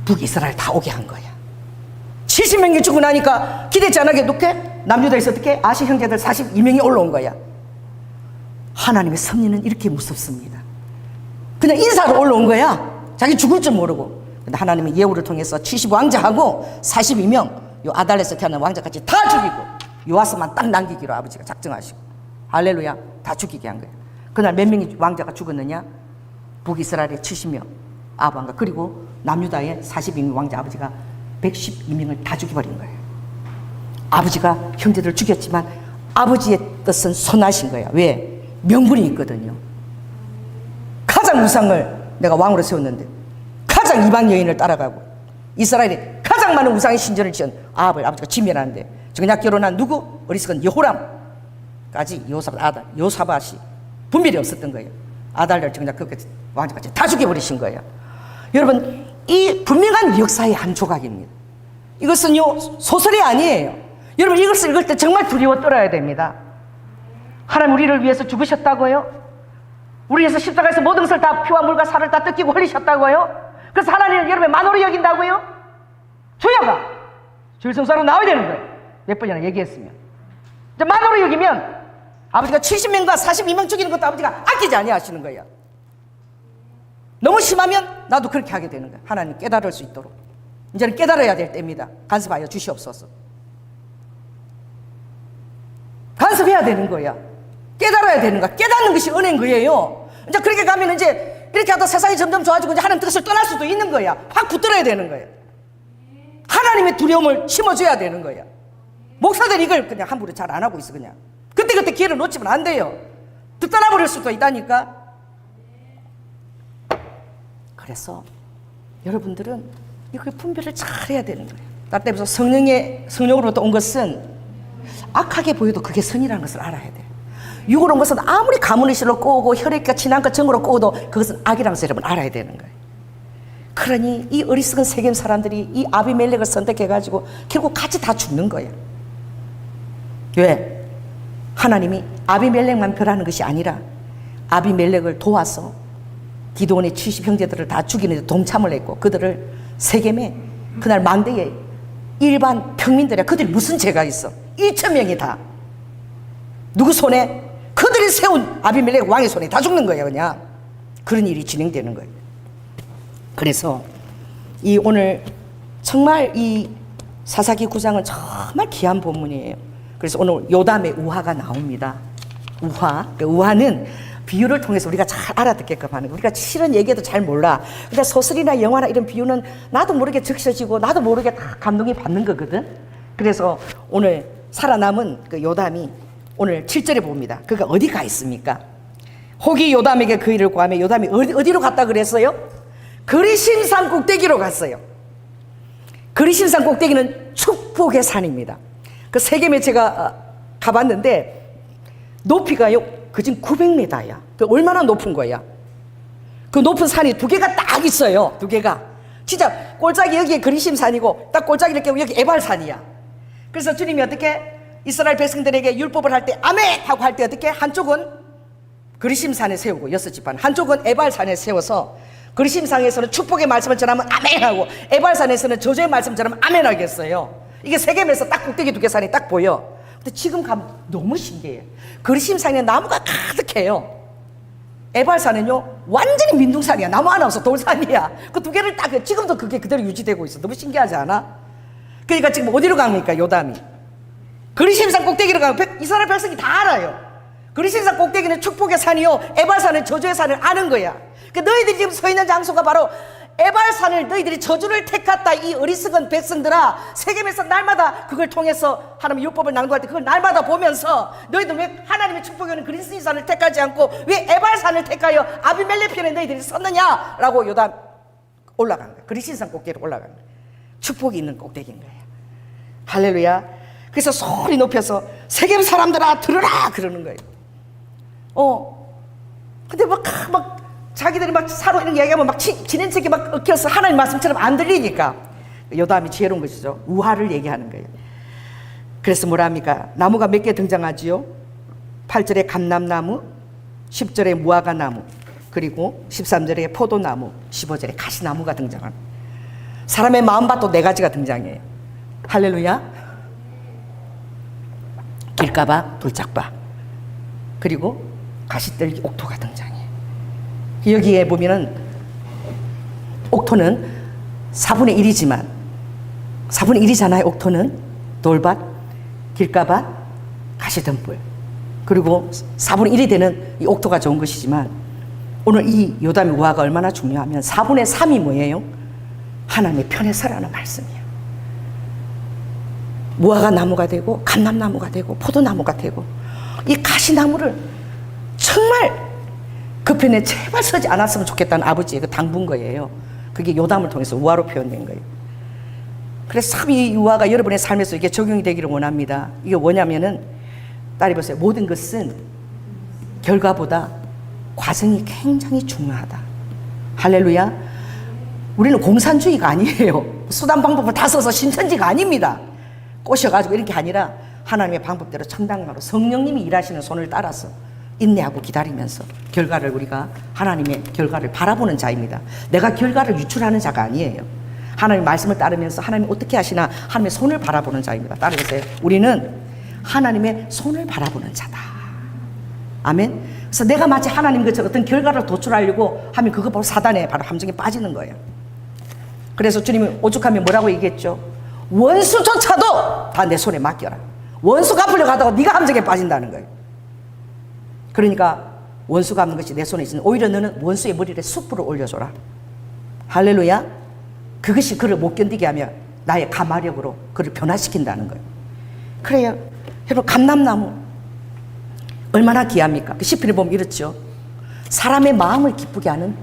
북이스라엘 다 오게 한 거야. 70명이 죽고 나니까 기대치 않게 어떻게? 남유다에서 어떻게? 아시 형제들 42명이 올라온 거야. 하나님의 섭리는 이렇게 무섭습니다. 그냥 인사로 올라온 거야. 자기 죽을 줄 모르고. 근데 하나님이 예후를 통해서 70왕자하고 42명 요 아달에서 태어난 왕자까지 다 죽이고 요아스만 딱 남기기로 아버지가 작정하시고, 할렐루야, 다 죽이게 한 거예요. 그날 몇 명이 왕자가 죽었느냐? 북이스라엘의 70명 아합왕과 그리고 남유다의 42명 왕자 아버지가 112명을 다 죽여버린 거예요. 아버지가 형제들을 죽였지만 아버지의 뜻은 선하신 거야. 왜? 명분이 있거든요. 가장 우상을 내가 왕으로 세웠는데 가장 이방 여인을 따라가고 이스라엘에 가장 많은 우상의 신전을 지은 아합을 아버지가 진멸하는데 정작 결혼한 누구? 어리석은 여호람까지 요사밭이 분별이 없었던 거예요. 아달을 정작 그렇게 왕자까지 다 죽여버리신 거예요. 여러분, 이 분명한 역사의 한 조각입니다. 이것은요 소설이 아니에요. 여러분, 이것을 읽을 때 정말 두려워 떨어야 됩니다. 하나님 우리를 위해서 죽으셨다고요? 우리 위해서 십자가에서 모든 것을 다 피와 물과 살을 다 뜯기고 흘리셨다고요? 그래서 하나님을 여러분의 만으로 여긴다고요? 주여가 주일성사로 나와야 되는 거예요. 몇 번이나 얘기했으면. 이제 만으로 여기면 아버지가 70명과 42명 죽이는 것도 아버지가 아끼지 아니하시는 거예요. 너무 심하면 나도 그렇게 하게 되는 거예요. 하나님 깨달을 수 있도록 이제는 깨달아야 될 때입니다. 간섭하여 주시옵소서. 간섭해야 되는 거야. 깨달아야 되는 거야. 깨닫는 것이 은혜인 거예요. 이제 그렇게 가면 이제 이렇게 하다 세상이 점점 좋아지고 이제 하나님 뜻을 떠날 수도 있는 거야. 확 붙들어야 되는 거야. 하나님의 두려움을 심어줘야 되는 거야. 목사들이 이걸 그냥 함부로 잘 안 하고 있어. 그냥 그때그때 기회를 놓치면 안 돼요. 떠나버릴 수도 있다니까. 그래서 여러분들은 이걸 분별을 잘 해야 되는 거예요. 나 때문에 성령으로부터 온 것은 악하게 보여도 그게 선이라는 것을 알아야 돼요. 육으로 온 것은 아무리 가문의실로 꼬우고 혈액과 친한과 정으로 꼬우도 그것은 악이라는 것을 여러분 알아야 되는 거예요. 그러니 이 어리석은 세겜 사람들이 이 아비멜렉을 선택해가지고 결국 같이 다 죽는 거예요. 왜? 하나님이 아비멜렉만 멸하는 것이 아니라 아비멜렉을 도와서 기드온의 70형제들을 다 죽이는 데 동참을 했고 그들을 세겜에 그날 망대에 일반 평민들이야. 그들이 무슨 죄가 있어? 2,000명이 다 누구 손에? 그들이 세운 아비멜렉 왕의 손에 다 죽는 거예요. 그냥 그런 일이 진행되는 거예요. 그래서 이 오늘 정말 이 사사기 9장은 정말 귀한 본문이에요. 그래서 오늘 요담의 우화가 나옵니다. 우화. 우화는 비유를 통해서 우리가 잘 알아듣게끔 하는 거. 우리가 실은 얘기해도 잘 몰라. 근데 소설이나 영화나 이런 비유는 나도 모르게 적셔지고 나도 모르게 다 감동이 받는 거거든. 그래서 오늘 살아남은 그 요담이 오늘 7절에 봅니다. 그가 어디 가 있습니까? 혹이 요담에게 그 일을 구하며 요담이 어디로 갔다 그랬어요? 그리심산 꼭대기로 갔어요. 그리심산 꼭대기는 축복의 산입니다. 그 세겜에 제가 가봤는데 높이가요 그진 900m야. 그 얼마나 높은 거야. 그 높은 산이 두 개가 딱 있어요. 두 개가 진짜 꼴짝이 여기에 그리심산이고 딱 꼴짝이 이렇게 여기 에발산이야. 그래서 주님이 어떻게 이스라엘 백성들에게 율법을 할 때 아멘 하고 할 때 어떻게 한쪽은 그리심산에 세우고 6지파는 한쪽은 에발산에 세워서 그리심산에서는 축복의 말씀을 전하면 아멘 하고 에발산에서는 저주의 말씀 전하면 아멘 하겠어요. 이게 세겜에서 딱 꼭대기 두 개 산이 딱 보여. 근데 지금 가면 너무 신기해요. 그리심산에 나무가 가득해요. 에발산은요 완전히 민둥산이야. 나무 하나 없어. 돌산이야. 그 두 개를 딱 지금도 그게 그대로 유지되고 있어. 너무 신기하지 않아? 그러니까 지금 어디로 갑니까? 요담이 그리심산 꼭대기로 가면 이스라엘 백성이 다 알아요. 그리심산 꼭대기는 축복의 산이요 에발산은 저주의 산을 아는 거야. 그러니까 너희들이 지금 서 있는 장소가 바로 에발산을 너희들이 저주를 택했다. 이 어리석은 백성들아, 세겜에서 날마다 그걸 통해서 하나님의 율법을 낭독할 때 그걸 날마다 보면서 너희들 왜 하나님의 축복이 오는 그리심산을 택하지 않고 왜 에발산을 택하여 아비멜렉 편에 너희들이 섰느냐라고 요담 올라간 거야. 그리심산 꼭대기로 올라간 거야. 축복이 있는 꼭대기인 거야. 할렐루야. 그래서 소리 높여서 세겜 사람들아 들으라 그러는 거예요. 근데 막 자기들이 막 사로 이런 얘기하면 막 지는 척이 막 얽혀서 하나님 말씀처럼 안 들리니까 요담이 지혜로운 것이죠. 우화를 얘기하는 거예요. 그래서 뭐라 합니까? 나무가 몇 개 등장하지요? 8절에 감람나무, 10절에 무화과나무, 그리고 13절에 포도나무, 15절에 가시나무가 등장합니다. 사람의 마음밭도 4가지가 등장해요. 할렐루야. 길가봐, 돌짝봐, 그리고 가시떨기, 옥토가 등장해요. 여기에 보면은 옥토는 4분의 1이지만 4분의 1이잖아요. 옥토는 돌밭, 길가밭, 가시덤불, 그리고 4분의 1이 되는 이 옥토가 좋은 것이지만 오늘 이 요담의 우화가 얼마나 중요하면 4분의 3이 뭐예요? 하나님의 편에 서라는 말씀이에요. 무화과 나무가 되고 감람나무가 되고 포도나무가 되고 이 가시나무를 정말 그 편에 제발 서지 않았으면 좋겠다는 아버지의 그 당부인 거예요. 그게 요담을 통해서 우화로 표현된 거예요. 그래서 참 이 우화가 여러분의 삶에서 이게 적용이 되기를 원합니다. 이게 뭐냐면은 딸이 보세요. 모든 것은 결과보다 과정이 굉장히 중요하다. 할렐루야. 우리는 공산주의가 아니에요. 수단 방법을 다 써서 신천지가 아닙니다. 꼬셔가지고 이렇게 아니라 하나님의 방법대로 청당하로 성령님이 일하시는 손을 따라서 인내하고 기다리면서 결과를 우리가 하나님의 결과를 바라보는 자입니다. 내가 결과를 유출하는 자가 아니에요. 하나님 말씀을 따르면서 하나님 어떻게 하시나 하나님의 손을 바라보는 자입니다. 따르세요. 우리는 하나님의 손을 바라보는 자다. 아멘. 그래서 내가 마치 하나님 것처럼 어떤 결과를 도출하려고 하면 그거 바로 사단의 바로 함정에 빠지는 거예요. 그래서 주님이 오죽하면 뭐라고 얘기했죠? 원수조차도 다 내 손에 맡겨라. 원수 갚으려고 하다가 네가 함정에 빠진다는 거예요. 그러니까 원수 갚는 것이 내 손에 있으니 오히려 너는 원수의 머리에 숯불을 올려줘라. 할렐루야. 그것이 그를 못 견디게 하며 나의 가마력으로 그를 변화시킨다는 거예요. 그래요. 여러분 감람나무 얼마나 귀합니까? 그 시편에 보면 이렇죠. 사람의 마음을 기쁘게 하는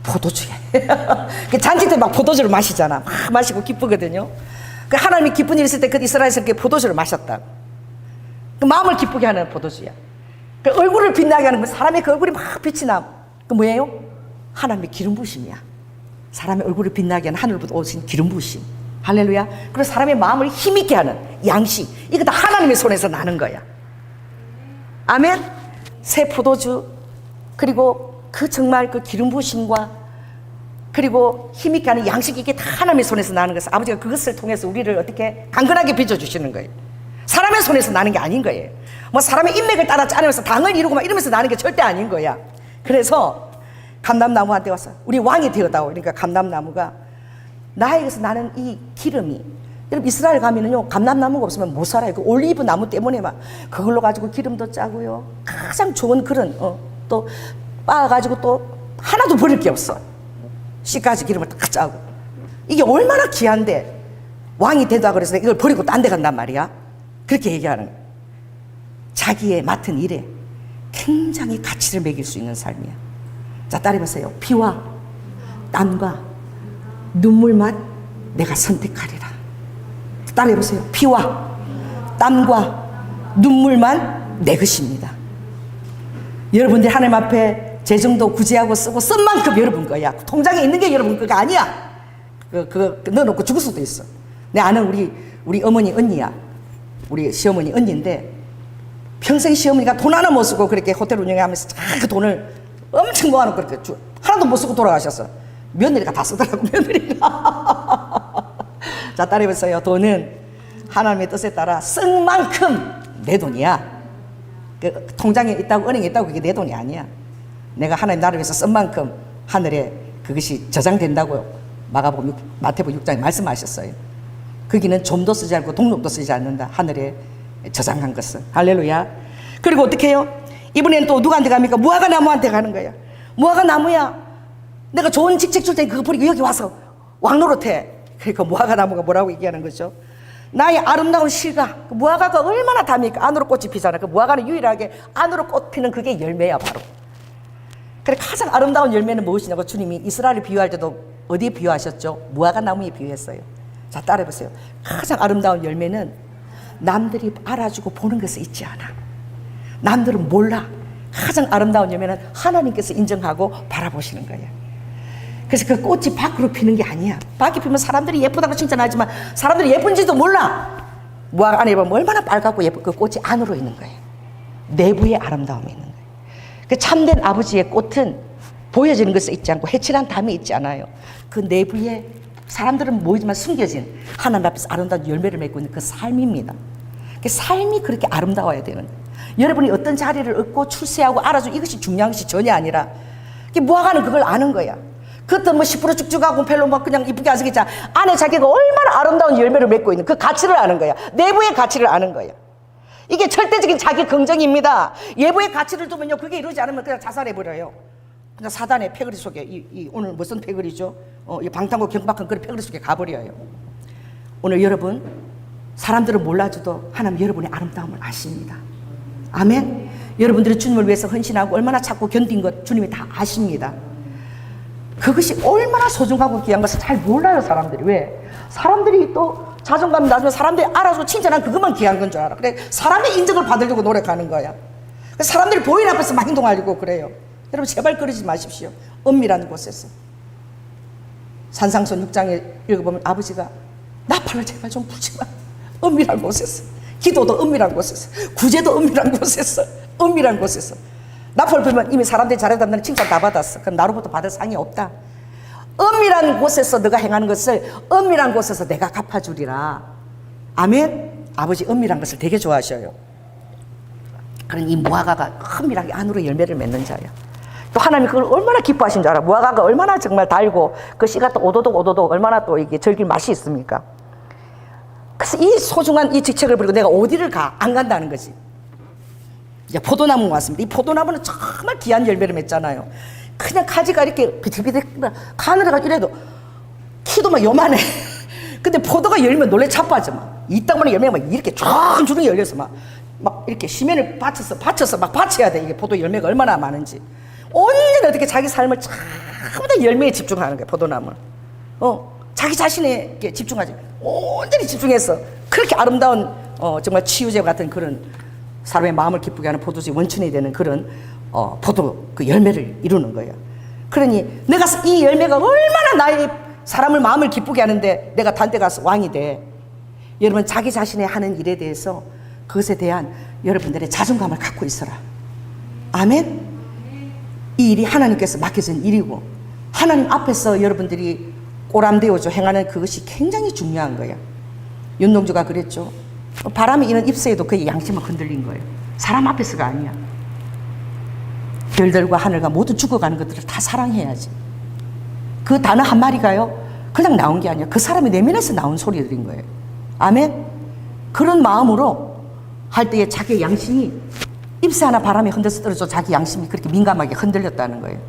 포도주에 잔치 때 막 포도주를 마시잖아. 막 마시고 기쁘거든요. 그 하나님이 기쁜 일 있을 때 그 이스라엘에서 포도주를 마셨다. 그 마음을 기쁘게 하는 포도주야. 그 얼굴을 빛나게 하는 거. 사람의 그 얼굴이 막 빛이 나. 그 뭐예요? 하나님의 기름 부심이야. 사람의 얼굴을 빛나게 하는 하늘로부터 오신 기름 부심. 할렐루야. 그리고 사람의 마음을 힘있게 하는 양식. 이거 다 하나님의 손에서 나는 거야. 아멘. 새 포도주, 그리고 그 정말 그 기름 부심과 그리고 힘있게 하는 양식이 이게 다 하나님의 손에서 나는 것을 아버지가 그것을 통해서 우리를 어떻게 강건하게 빚어주시는 거예요. 사람의 손에서 나는 게 아닌 거예요. 뭐 사람의 인맥을 따라 짜내면서 당을 이루고 막 이러면서 나는 게 절대 아닌 거야. 그래서 감람나무한테 와서 우리 왕이 되어다오. 그러니까 감람나무가 나에게서 나는 이 기름이, 여러분 이스라엘 가면은요 감람나무가 없으면 못 살아요. 그 올리브 나무 때문에 막 그걸로 가지고 기름도 짜고요. 가장 좋은 그런 또 빻아가지고 또 하나도 버릴 게 없어. 씨까지 기름을 딱 짜고. 이게 얼마나 귀한데 왕이 되다 그래서 이걸 버리고 딴 데 간단 말이야. 그렇게 얘기하는 거야. 자기의 맡은 일에 굉장히 가치를 매길 수 있는 삶이야. 자, 따라해보세요. 피와 땀과 눈물만 내가 선택하리라. 따라해보세요. 피와 땀과 눈물만 내 것입니다. 여러분들 하나님 앞에 재정도 구제하고 쓰고 쓴 만큼 여러분 거야. 통장에 있는 게 여러분 거가 아니야. 그거 넣어놓고 죽을 수도 있어. 내 아는 우리 어머니 언니야. 우리 시어머니 언니인데 평생 시어머니가 돈 하나 못 쓰고 그렇게 호텔 운영하면서 그 돈을 엄청 모아놓고 그렇게 하나도 못 쓰고 돌아가셨어. 며느리가 다 쓰더라고, 며느리가. 자, 따라해보세요. 돈은 하나님의 뜻에 따라 쓴 만큼 내 돈이야. 그 통장에 있다고, 은행에 있다고 그게 내 돈이 아니야. 내가 하나님 나를 위해서 쓴 만큼 하늘에 그것이 저장된다고 마태복음 6장에 말씀하셨어요. 거기는 좀도 쓰지 않고 동록도 쓰지 않는다. 하늘에 저장한 것은. 할렐루야. 그리고 어떻게 해요? 이번에는 또 누구한테 갑니까? 무화과 나무한테 가는 거야. 무화과 나무야. 내가 좋은 직책 줄 테니 그거 버리고 여기 와서 왕노릇해. 그러니까 무화과 나무가 뭐라고 얘기하는 거죠? 나의 아름다운 실과. 그 무화과가 얼마나 답니까? 안으로 꽃이 피잖아. 그 무화과는 유일하게 안으로 꽃 피는 그게 열매야, 바로. 그래, 가장 아름다운 열매는 무엇이냐고 주님이 이스라엘을 비유할 때도 어디에 비유하셨죠? 무화과 나무에 비유했어요. 자, 따라해보세요. 가장 아름다운 열매는 남들이 알아주고 보는 것에 있지 않아. 남들은 몰라. 가장 아름다운 열매는 하나님께서 인정하고 바라보시는 거예요. 그래서 그 꽃이 밖으로 피는 게 아니야. 밖에 피면 사람들이 예쁘다고 칭찬하지만 사람들이 예쁜지도 몰라. 무화과 안에 보면 얼마나 빨갛고 예쁜 그 꽃이 안으로 있는 거예요. 내부에 아름다움이 있는 거예요. 그 참된 아버지의 꽃은 보여지는 것에 있지 않고 해칠한 담이 있지 않아요. 그 내부에 사람들은 모이지만 숨겨진 하나님 앞에서 아름다운 열매를 맺고 있는 그 삶입니다. 그 삶이 그렇게 아름다워야 되는 거예요. 여러분이 어떤 자리를 얻고 출세하고 알아주고 이것이 중요한 것이 전혀 아니라 무화과는 그걸 아는 거야. 그것도 뭐 10% 쭉쭉하고 별로 막 그냥 이쁘게 안 생겼잖아. 안에 자기가 얼마나 아름다운 열매를 맺고 있는 그 가치를 아는 거야. 내부의 가치를 아는 거야. 이게 절대적인 자기 긍정입니다. 예부의 가치를 두면요, 그게 이루지 않으면 그냥 자살해버려요. 그냥 사단의 패거리 속에 오늘 무슨 패거리죠? 이 방탕고 경박한 그런 패거리 속에 가버려요. 오늘 여러분, 사람들은 몰라줘도 하나님 여러분의 아름다움을 아십니다. 아멘. 여러분들이 주님을 위해서 헌신하고 얼마나 찾고 견딘 것 주님이 다 아십니다. 그것이 얼마나 소중하고 귀한 것을 잘 몰라요, 사람들이. 왜? 사람들이 또 자존감이 낮으면 사람들이 알아서 칭찬한 그것만 귀한 건 줄 알아. 그래, 사람의 인정을 받으려고 노력하는 거야. 사람들이 보이는 앞에서 막 행동하려고 그래요. 여러분, 제발 그러지 마십시오. 은밀한 곳에서. 산상손 6장에 읽어보면 아버지가 나팔을 제발 좀 불지 마. 은밀한 곳에서. 기도도 은밀한 곳에서. 구제도 은밀한 곳에서. 은밀한 곳에서. 나팔 불면 이미 사람들이 잘해달라는 칭찬 다 받았어. 그럼 나로부터 받을 상이 없다. 은밀한 곳에서 너가 행하는 것을 은밀한 곳에서 내가 갚아주리라. 아멘. 아버지 은밀한 것을 되게 좋아하셔요. 그런 이 무화과가 은밀하게 안으로 열매를 맺는 자야. 또 하나님이 그걸 얼마나 기뻐하신 줄 알아. 무화과가 얼마나 정말 달고 그 씨가 또 오도독 얼마나 또 이게 절길 맛이 있습니까? 그래서 이 소중한 이 직책을 버리고 내가 어디를 가? 안 간다는 거지. 이제 포도나무 왔습니다. 이 포도나무는 정말 귀한 열매를 맺잖아요. 그냥 가지가 이렇게 비틀비틀 가늘어가 이래도 키도 막 요만해. 근데 포도가 열리면 놀래 자빠져 막. 이 땅만에 열매가 막 이렇게 쫙주둥이 열려서 막 이렇게 시멘을 받쳐서 막 받쳐야 돼. 이게 포도 열매가 얼마나 많은지. 온전히 어떻게 자기 삶을 전부 다 열매에 집중하는 거야, 포도나무는. 자기 자신에게 집중하지. 온전히 집중해서 그렇게 아름다운 정말 치유제 같은 그런 사람의 마음을 기쁘게 하는 포도주의 원천이 되는 그런 포도 그 열매를 이루는 거예요. 그러니 내가 이 열매가 얼마나 나의 사람을 마음을 기쁘게 하는데 내가 단데 가서 왕이 돼. 여러분, 자기 자신의 하는 일에 대해서 그것에 대한 여러분들의 자존감을 갖고 있어라. 아멘. 이 일이 하나님께서 맡겨진 일이고 하나님 앞에서 여러분들이 꼬람되어져 행하는 그것이 굉장히 중요한 거예요. 윤동주가 그랬죠. 바람이 이는 잎새에도 그의 양심은 흔들린 거예요. 사람 앞에서가 아니야. 별들과 하늘과 모두 죽어가는 것들을 다 사랑해야지. 그 단어 한 마리가요 그냥 나온 게 아니야. 그 사람의 내면에서 나온 소리들인 거예요. 아멘. 그런 마음으로 할 때에 자기의 양심이 잎새 하나 바람에 흔들어서 떨어져 자기 양심이 그렇게 민감하게 흔들렸다는 거예요.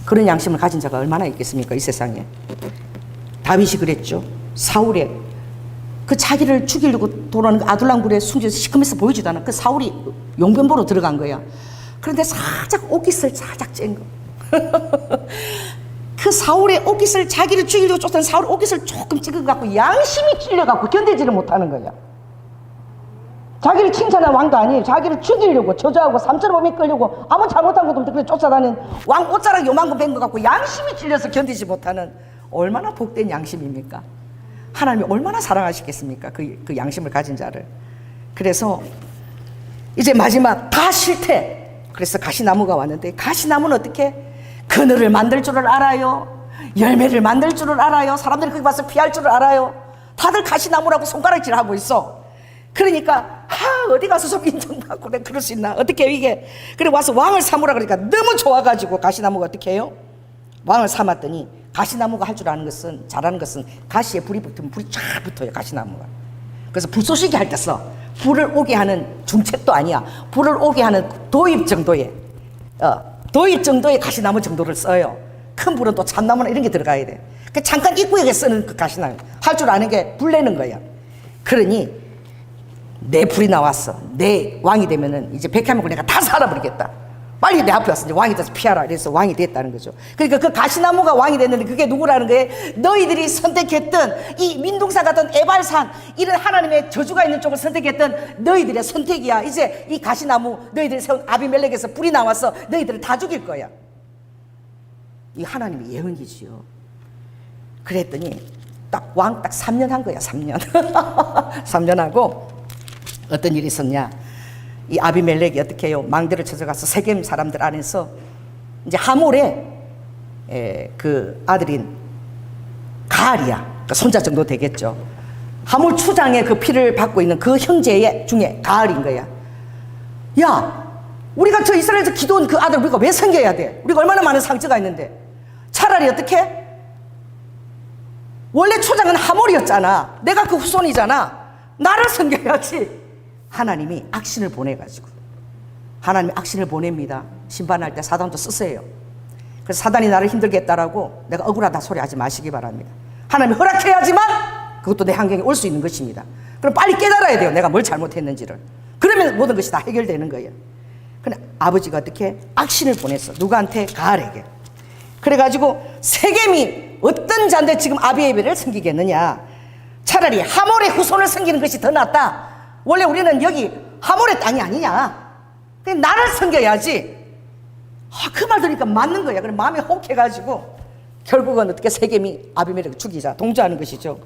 그런 양심을 가진 자가 얼마나 있겠습니까 이 세상에. 다윗이 그랬죠. 사울의 그 자기를 죽이려고 돌아오는 그 아둘람굴에 숨져서 시커매서 보이지도 않아. 그 사울이 용변보로 들어간 거야. 그런데 살짝 옷깃을 살짝 짠 거. 그 사울의 옷깃을, 자기를 죽이려고 쫓던 사울의 옷깃을 조금 찍어갖고 양심이 찔려갖고 견디지를 못하는 거야. 자기를 칭찬한 왕도 아니에요. 자기를 죽이려고 저주하고 삼천범에 끌려고 아무 잘못한 것도 없는데 그래 쫓아다니는 왕 옷자락 요만큼 뺀 것 같고 양심이 찔려서 견디지 못하는, 얼마나 복된 양심입니까? 하나님이 얼마나 사랑하시겠습니까? 그 양심을 가진 자를. 그래서 이제 마지막 다 싫대. 그래서 가시나무가 왔는데, 가시나무는 어떻게? 그늘을 만들 줄을 알아요. 열매를 만들 줄을 알아요. 사람들이 거기 와서 피할 줄을 알아요. 다들 가시나무라고 손가락질하고 있어. 그러니까 어디 가서 좀 인정받고 내가 그럴 수 있나? 어떻게 해요 이게? 그래 와서 왕을 삼으라 그러니까 너무 좋아가지고 가시나무가 어떻게 해요? 왕을 삼았더니, 가시나무가 할 줄 아는 것은, 잘하는 것은 가시에 불이 붙으면 불이 쫙 붙어요 가시나무가. 그래서 불쏘시개 할 때 써. 불을 오게 하는 중책도 아니야. 불을 오게 하는 도입 정도의 도입 정도의 가시나무 정도를 써요. 큰 불은 또 참나무나 이런 게 들어가야 돼. 그 잠깐 입구에 쓰는 그 가시나무 할 줄 아는 게 불 내는 거야. 그러니 내 불이 나왔어. 내 왕이 되면은 이제 백합목을 내가 다 살아버리겠다. 빨리 내 앞에 왔어. 이제 왕이 돼서 피하라. 그래서 왕이 됐다는 거죠. 그러니까 그 가시나무가 왕이 됐는데 그게 누구라는 거예요? 너희들이 선택했던 이 민둥산 같은 에발산, 이런 하나님의 저주가 있는 쪽을 선택했던 너희들의 선택이야. 이제 이 가시나무, 너희들이 세운 아비멜렉에서 불이 나와서 너희들을 다 죽일 거야. 이 하나님의 예언이지요. 그랬더니 딱 왕 딱 3년 한 거야. 3년 3년 하고 어떤 일이 있었냐. 이 아비멜렉이 어떻게 해요? 망대를 찾아가서 세겜 사람들 안에서 이제 하몰의 그 아들인 가알이야. 그러니까 손자 정도 되겠죠. 하몰 추장의 그 피를 받고 있는 그 형제 중에 가알인 거야. 야, 우리가 저 이스라엘에서 기도한 그 아들 우리가 왜 섬겨야 돼? 우리가 얼마나 많은 상처가 있는데. 차라리 어떻게? 원래 초장은 하몰이었잖아. 내가 그 후손이잖아. 나를 섬겨야지. 하나님이 악신을 보내가지고, 하나님이 악신을 보냅니다. 심판할 때 사단도 쓰세요. 그래서 사단이 나를 힘들게 했다라고 내가 억울하다 소리 하지 마시기 바랍니다. 하나님이 허락해야지만 그것도 내 환경에 올 수 있는 것입니다. 그럼 빨리 깨달아야 돼요. 내가 뭘 잘못했는지를. 그러면 모든 것이 다 해결되는 거예요. 근데 아버지가 어떻게? 악신을 보냈어. 누구한테? 가알에게. 그래가지고 세겜이 어떤 자인데 지금 아비에벨을 섬기겠느냐. 차라리 하몰의 후손을 섬기는 것이 더 낫다. 원래 우리는 여기 하몰의 땅이 아니냐. 그냥 나를 섬겨야지. 그 말 들으니까 맞는 거야. 그럼 마음이 혹해가지고 결국은 어떻게 세겜이 아비멜렉을 죽이자 동조하는 것이죠.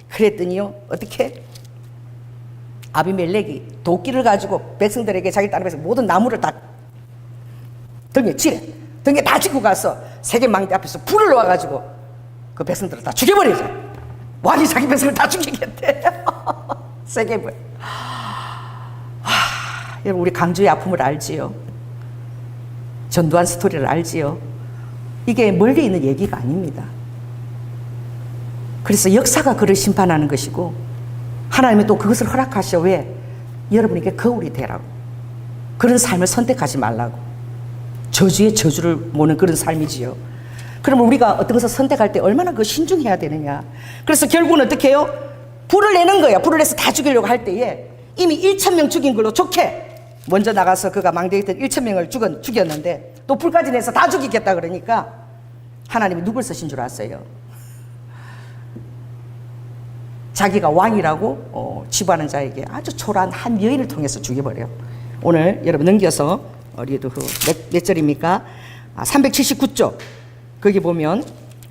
그랬더니요 어떻게? 아비멜렉이 도끼를 가지고 백성들에게 자기 다른 백성 모든 나무를 다 등에 칠해. 등에 다 짓고 가서 세겜 망대 앞에서 불을 놓아가지고 그 백성들을 다 죽여버리자. 왕이 자기 백성을 다 죽이겠대. 세겜을. 여러분 우리 강주의 아픔을 알지요. 전두환 스토리를 알지요. 이게 멀리 있는 얘기가 아닙니다. 그래서 역사가 그를 심판하는 것이고 하나님이 또 그것을 허락하셔. 왜? 여러분에게 거울이 되라고. 그런 삶을 선택하지 말라고. 저주의 저주를 모는 그런 삶이지요. 그러면 우리가 어떤 것을 선택할 때 얼마나 그 신중해야 되느냐. 그래서 결국은 어떻게 해요? 불을 내는 거야. 불을 내서 다 죽이려고 할 때에 이미 1,000명 죽인 걸로 좋게 먼저 나가서 그가 망대에 있던 1,000명을 죽였는데 또 불까지 내서 다 죽이겠다 그러니까 하나님이 누굴 쓰신 줄 아세요? 자기가 왕이라고 치부하는 자에게 아주 초라한 한 여인을 통해서 죽여버려요. 오늘 여러분 넘겨서 우리도 몇 절입니까? 379쪽 거기 보면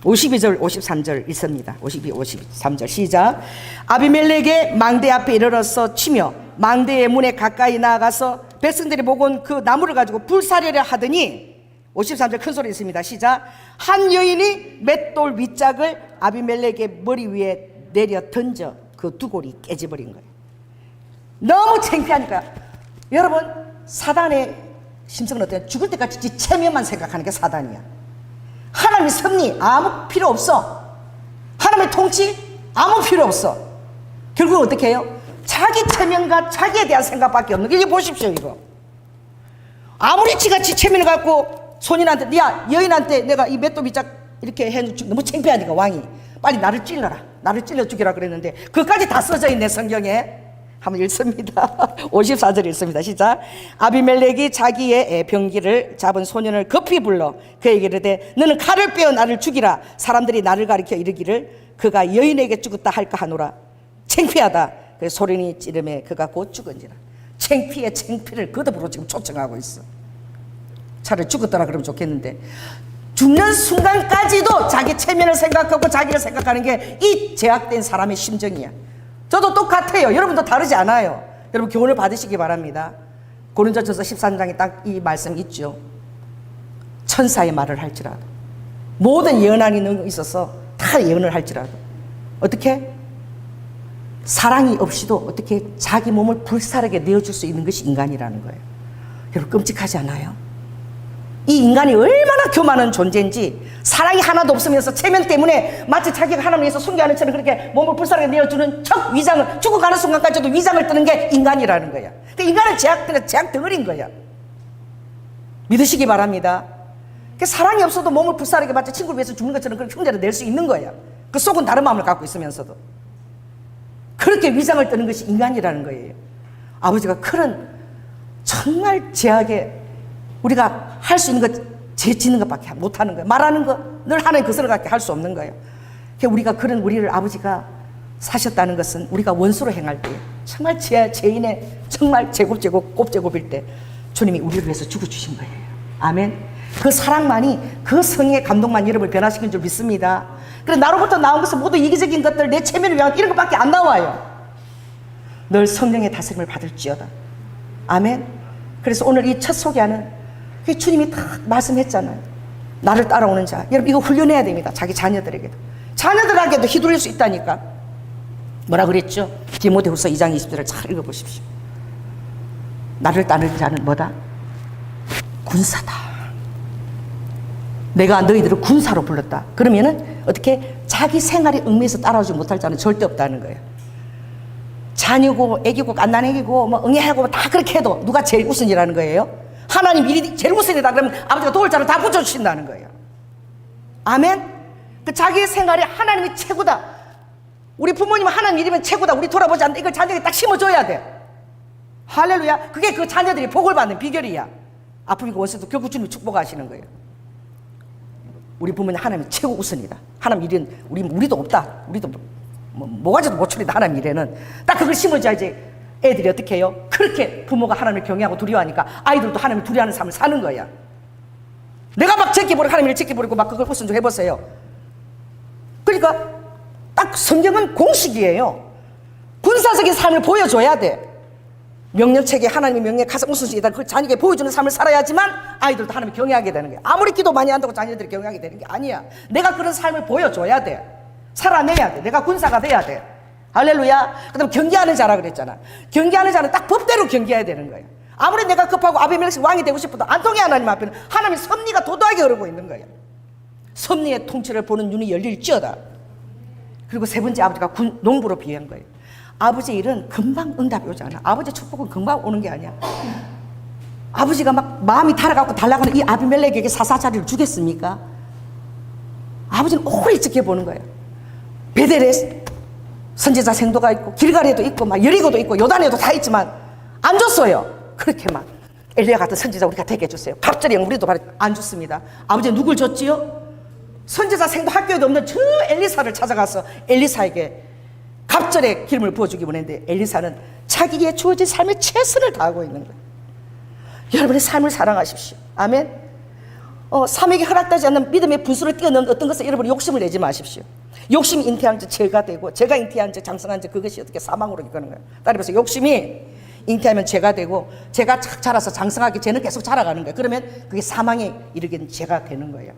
52절 53절 있습니다. 52, 53절 시작. 아비멜렉의 망대 앞에 이르러서 치며 망대의 문에 가까이 나아가서 백성들이 보곤 그 나무를 가지고 불사려려 하더니 53절 큰 소리 있습니다. 시작. 한 여인이 맷돌 윗짝을 아비멜렉의 머리 위에 내려 던져 그 두골이 깨져버린 거예요. 너무 창피하니까. 여러분 사단의 심성은 어때요? 죽을 때까지 지 체면만 생각하는 게 사단이야. 하나님의 섭리 아무 필요 없어. 하나님의 통치 아무 필요 없어. 결국은 어떻게 해요? 자기 체면과 자기에 대한 생각밖에 없는 게, 이게 보십시오 이거. 아무리 지같이 체면을 갖고 손인한테, 야 여인한테 내가 이 맷도 밑짝 이렇게 해 너무 창피하니까 왕이 빨리 나를 찔러라, 나를 찔러 죽이라 그랬는데 그까지 다 써져 있네 성경에. 한번 읽습니다. 54절 읽습니다. 시작. 아비멜렉이 자기의 병기를 잡은 소년을 급히 불러 그에게 이르되 너는 칼을 빼어 나를 죽이라. 사람들이 나를 가리켜 이르기를 그가 여인에게 죽었다 할까 하노라. 창피하다. 그래서 소린이 찌름에 그가 곧 죽은지라. 창피에 창피를 거듭으로 지금 초청하고 있어. 차라리 죽었더라 그러면 좋겠는데 죽는 순간까지도 자기 체면을 생각하고 자기를 생각하는 게 이 제약된 사람의 심정이야. 저도 똑같아요. 여러분도 다르지 않아요. 여러분 교훈을 받으시기 바랍니다. 고린도전서 13장에 딱 이 말씀 있죠. 천사의 말을 할지라도, 모든 예언안이 있어서 다 예언을 할지라도 어떻게? 사랑이 없이도 어떻게 자기 몸을 불사르게 내어줄 수 있는 것이 인간이라는 거예요. 여러분 끔찍하지 않아요? 이 인간이 얼마나 교만한 존재인지, 사랑이 하나도 없으면서 체면 때문에 마치 자기가 하나님을 위해서 순교하는 처럼 그렇게 몸을 불사르게 내어주는 척 위장을, 죽어가는 순간까지도 위장을 뜨는 게 인간이라는 거야. 그 인간은 제약 덩어리인 거야. 믿으시기 바랍니다. 그 사랑이 없어도 몸을 불사르게 마치 친구를 위해서 죽는 것처럼 그렇게 흉내를 낼 수 있는 거야. 그 속은 다른 마음을 갖고 있으면서도 그렇게 위장을 뜨는 것이 인간이라는 거예요. 아버지가 그런 정말 제약에 우리가 할 수 있는 것, 제치는 것밖에 못하는 거예요. 말하는 거 늘 하나의 것을 갖게 할 수 없는 거예요. 우리가 그런 우리를 아버지가 사셨다는 것은 우리가 원수로 행할 때, 정말 죄인의 정말 제곱제곱 곱제곱일 때 주님이 우리를 위해서 죽어주신 거예요. 아멘. 그 사랑만이, 그 성의 감동만 여러분을 변화시킨 줄 믿습니다. 그래서 나로부터 나온 것은 모두 이기적인 것들, 내 체면을 위한 이런 것밖에 안 나와요. 늘 성령의 다스림을 받을지어다. 아멘. 그래서 오늘 이 첫 소개하는 그 주님이 딱 말씀했잖아요. 나를 따라오는 자. 여러분 이거 훈련해야 됩니다. 자기 자녀들에게도. 자녀들에게도 휘둘릴 수 있다니까. 뭐라 그랬죠? 디모데후서 2장 20절을 잘 읽어보십시오. 나를 따르는 자는 뭐다? 군사다. 내가 너희들을 군사로 불렀다. 그러면은 어떻게? 자기 생활에 얽매여서 따라오지 못할 자는 절대 없다는 거예요. 자녀고 애기고 갓난애기고 뭐 응애하고 다 그렇게 해도 누가 제일 우선이라는 거예요? 하나님 일이 제일 우선이다 그러면 아버지가 도울 자를 다 붙여주신다는 거예요. 아멘. 그 자기의 생활에 하나님이 최고다. 우리 부모님은 하나님 일이면 최고다. 우리 돌아보지 않는다. 이걸 자녀에게 딱 심어줘야 돼. 할렐루야. 그게 그 자녀들이 복을 받는 비결이야. 아픔이고 원수도 결국 주님이 축복하시는 거예요. 우리 부모님 하나님이 최고 우선이다. 하나님 일은 우리도 없다. 우리도 뭐가지도 못 추리다. 하나님 일에는 딱 그걸 심어줘야지. 애들이 어떻게 해요? 그렇게 부모가 하나님을 경외하고 두려워하니까 아이들도 하나님을 두려워하는 삶을 사는 거야. 내가 막 제끼버리고 하나님을 제끼버리고 막 그걸 무슨 좀 해보세요. 그러니까 딱 성경은 공식이에요. 군사적인 삶을 보여줘야 돼. 명령체계 하나님의 명령에 가장 우선순위다. 그걸 자녀에게 보여주는 삶을 살아야지만 아이들도 하나님을 경외하게 되는 거야. 아무리 기도 많이 한다고 자녀들이 경외하게 되는 게 아니야. 내가 그런 삶을 보여줘야 돼. 살아내야 돼. 내가 군사가 돼야 돼. 할렐루야. 그 다음 경계하는 자라 그랬잖아. 경계하는 자는 딱 법대로 경계해야 되는 거예요. 아무리 내가 급하고 아비멜렉이 왕이 되고 싶어도 안 통해. 하나님 앞에는 하나님의 섭리가 도도하게 흐르고 있는 거예요. 섭리의 통치를 보는 눈이 열릴지어다. 그리고 세 번째 아버지가 농부로 비유한 거예요. 아버지 일은 금방 응답이 오지 않아. 아버지 축복은 금방 오는 게 아니야. 아버지가 막 마음이 달아갖고 달라고는 이 아비멜렉에게 사사자리를 주겠습니까? 아버지는 오래 지켜보는 거예요. 베델에 선지자 생도가 있고 길갈에도 있고 막 여리고도 있고 요단에도 다 있지만 안 줬어요. 그렇게 막 엘리야 같은 선지자 우리가 되게 해줬어요. 갑절이 우리도 안 줬습니다. 아버지는 누굴 줬지요? 선지자 생도 학교에도 없는 저 엘리사를 찾아가서 엘리사에게 갑절의 기름을 부어주기 원했는데 엘리사는 자기에게 주어진 삶에 최선을 다하고 있는 거예요. 여러분의 삶을 사랑하십시오. 아멘. 삼에게 허락되지 않는 믿음의 분수를 뛰어넘는 어떤 것을 여러분이 욕심을 내지 마십시오. 욕심이 잉태한 자 죄가 되고 죄가 잉태한 자 장성한 자 그것이 어떻게 사망으로 이끄는 거예요. 따라서 욕심이 잉태하면 죄가 되고 죄가 착 자라서 장성하게 죄는 계속 자라가는 거예요. 그러면 그게 사망에 이르게 죄가 되는 거예요.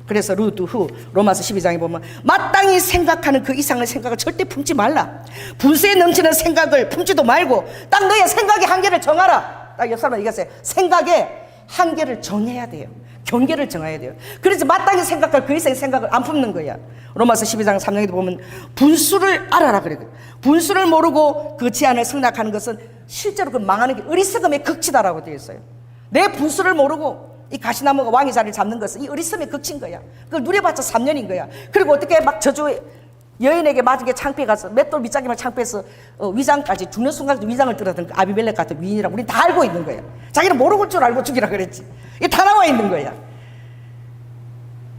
그래서 루드 후 로마서 12장에 보면 마땅히 생각하는 그 이상의 생각을 절대 품지 말라. 분수에 넘치는 생각을 품지도 말고 딱 너의 생각의 한계를 정하라. 딱 옆 사람한테 얘기했어요. 생각에 한계를 정해야 돼요. 경계를 정해야 돼요. 그래서 마땅히 생각할 그 이상의 생각을 안 품는 거야. 로마서 12장 3장에도 보면 분수를 알아라 그래요. 분수를 모르고 그 제한을 승낙하는 것은 실제로 그 망하는 게 어리석음의 극치다라고 되어 있어요. 내 분수를 모르고 이 가시나무가 왕의 자리를 잡는 것은 이 어리석음의 극치인 거야. 그걸 누려봤자 3년인 거야. 그리고 어떻게 막 저주 여인에게 맞은 게 창피해 가서 맷돌 밑장기만 창피해서 위장까지 죽는 순간 위장을 떨어든 그 아비멜렉 같은 위인이라고 우리 다 알고 있는 거야. 자기는 모르고 줄 알고 죽이라 그랬지. 이게 다 나와 있는 거야.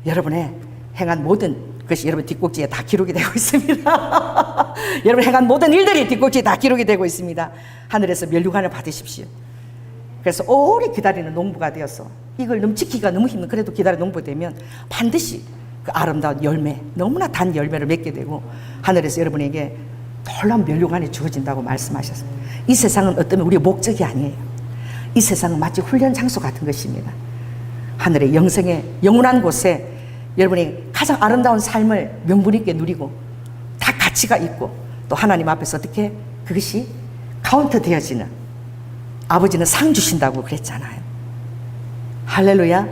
여러분의 행한 모든 것이 여러분 뒷꼭지에 다 기록이 되고 있습니다. 여러분 행한 모든 일들이 뒷꼭지에 다 기록이 되고 있습니다. 하늘에서 면류관을 받으십시오. 그래서 오래 기다리는 농부가 되어서 이걸 너무 지키기가 너무 힘든 그래도 기다리는 농부가 되면 반드시 그 아름다운 열매, 너무나 단 열매를 맺게 되고 하늘에서 여러분에게 놀라운 면류관이 주어진다고 말씀하셨어요. 이 세상은 어쩌면 우리의 목적이 아니에요. 이 세상은 마치 훈련 장소 같은 것입니다. 하늘의 영생의 영원한 곳에 여러분이 가장 아름다운 삶을 명분 있게 누리고 다 가치가 있고 또 하나님 앞에서 어떻게 그것이 카운트 되어지는 아버지는 상 주신다고 그랬잖아요. 할렐루야.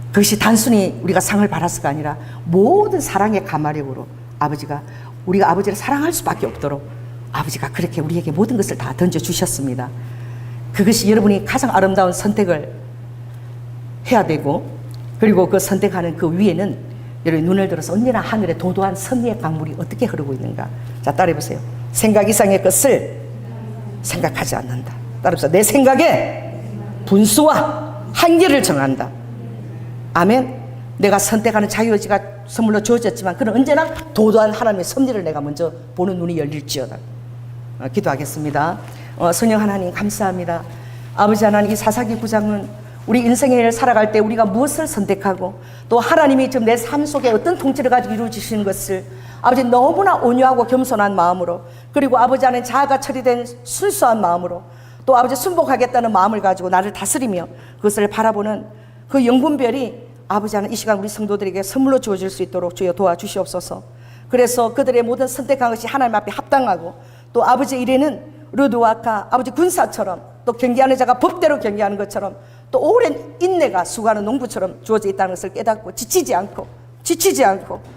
그것이 단순히 우리가 상을 받았을가 아니라 모든 사랑의 가마력으로 아버지가 우리가 아버지를 사랑할 수밖에 없도록 아버지가 그렇게 우리에게 모든 것을 다 던져주셨습니다. 그것이 여러분이 가장 아름다운 선택을 해야 되고 그리고 그 선택하는 그 위에는 여러분 눈을 들어서 언제나 하늘에 도도한 섭리의 강물이 어떻게 흐르고 있는가. 자, 따라해보세요. 생각 이상의 것을 생각하지 않는다. 따라해보세요. 내 생각에 분수와 한계를 정한다. 아멘. 내가 선택하는 자유의지가 선물로 주어졌지만 그는 언제나 도도한 하나님의 섭리를 내가 먼저 보는 눈이 열릴지어다. 기도하겠습니다. 성령 하나님 감사합니다. 아버지 하나님, 이 사사기 9장은 우리 인생의 일을 살아갈 때 우리가 무엇을 선택하고 또 하나님이 지금 내 삶 속에 어떤 통치를 가지고 이루어지시는 것을 아버지 너무나 온유하고 겸손한 마음으로 그리고 아버지 안에 자아가 처리된 순수한 마음으로 또 아버지 순복하겠다는 마음을 가지고 나를 다스리며 그것을 바라보는 그 영분별이 아버지 하나님 이 시간 우리 성도들에게 선물로 주어질 수 있도록 주여 도와주시옵소서. 그래서 그들의 모든 선택한 것이 하나님 앞에 합당하고 또 아버지 일에는 르드와카 아버지 군사처럼 또 경계하는 자가 법대로 경계하는 것처럼 또 오랜 인내가 수고하는 농부처럼 주어져 있다는 것을 깨닫고 지치지 않고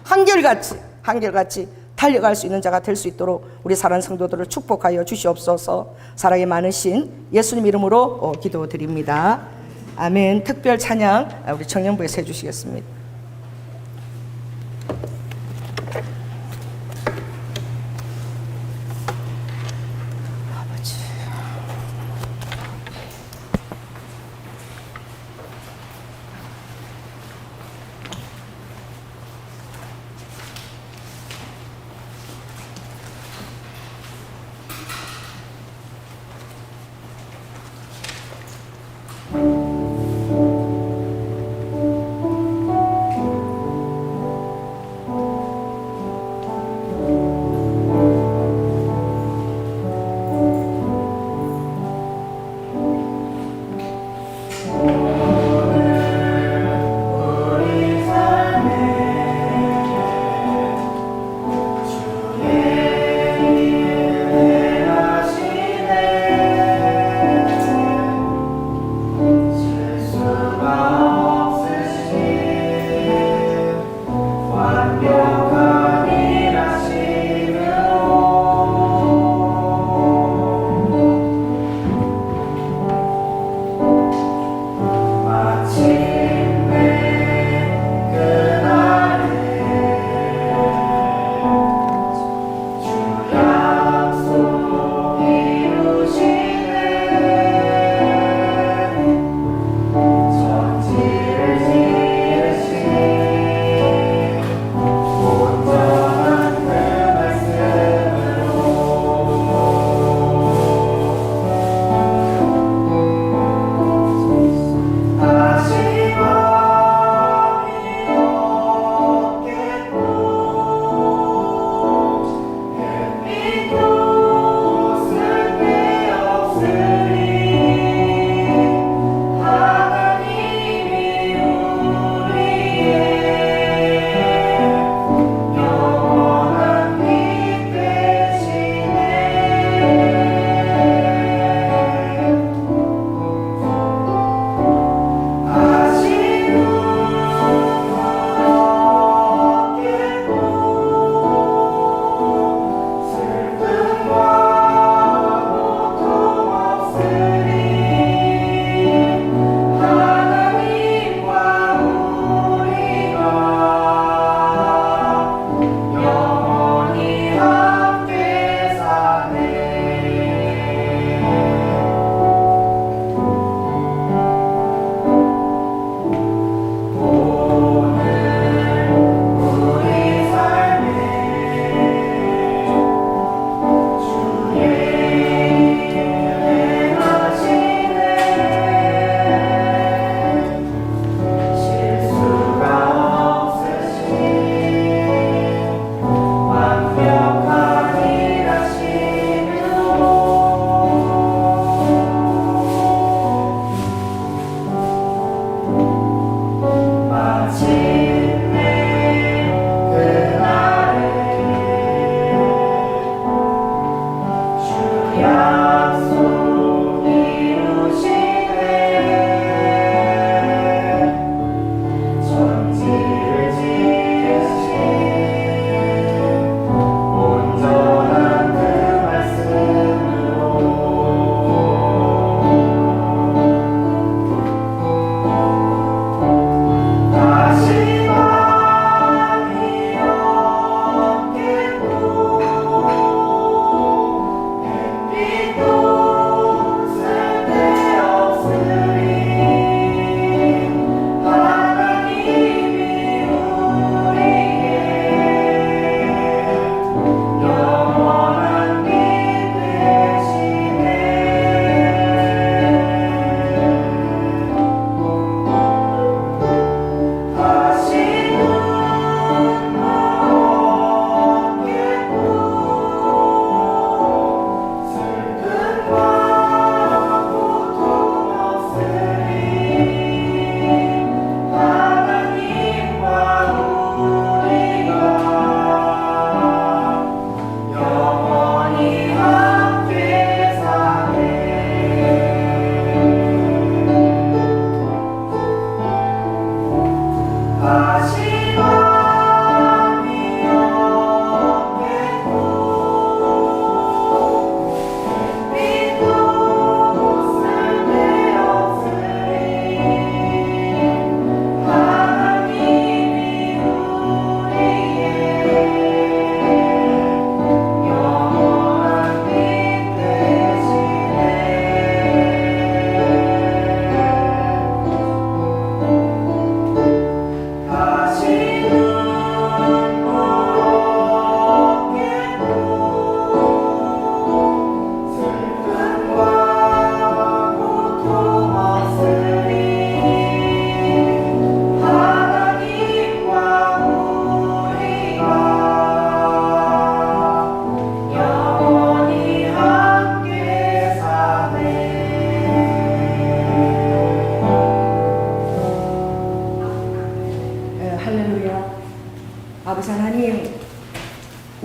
한결같이 달려갈 수 있는 자가 될 수 있도록 우리 사랑하는 성도들을 축복하여 주시옵소서. 사랑이 많으신 예수님 이름으로 기도드립니다. 아멘. 특별 찬양 우리 청년부에서 해주시겠습니다. 아버지.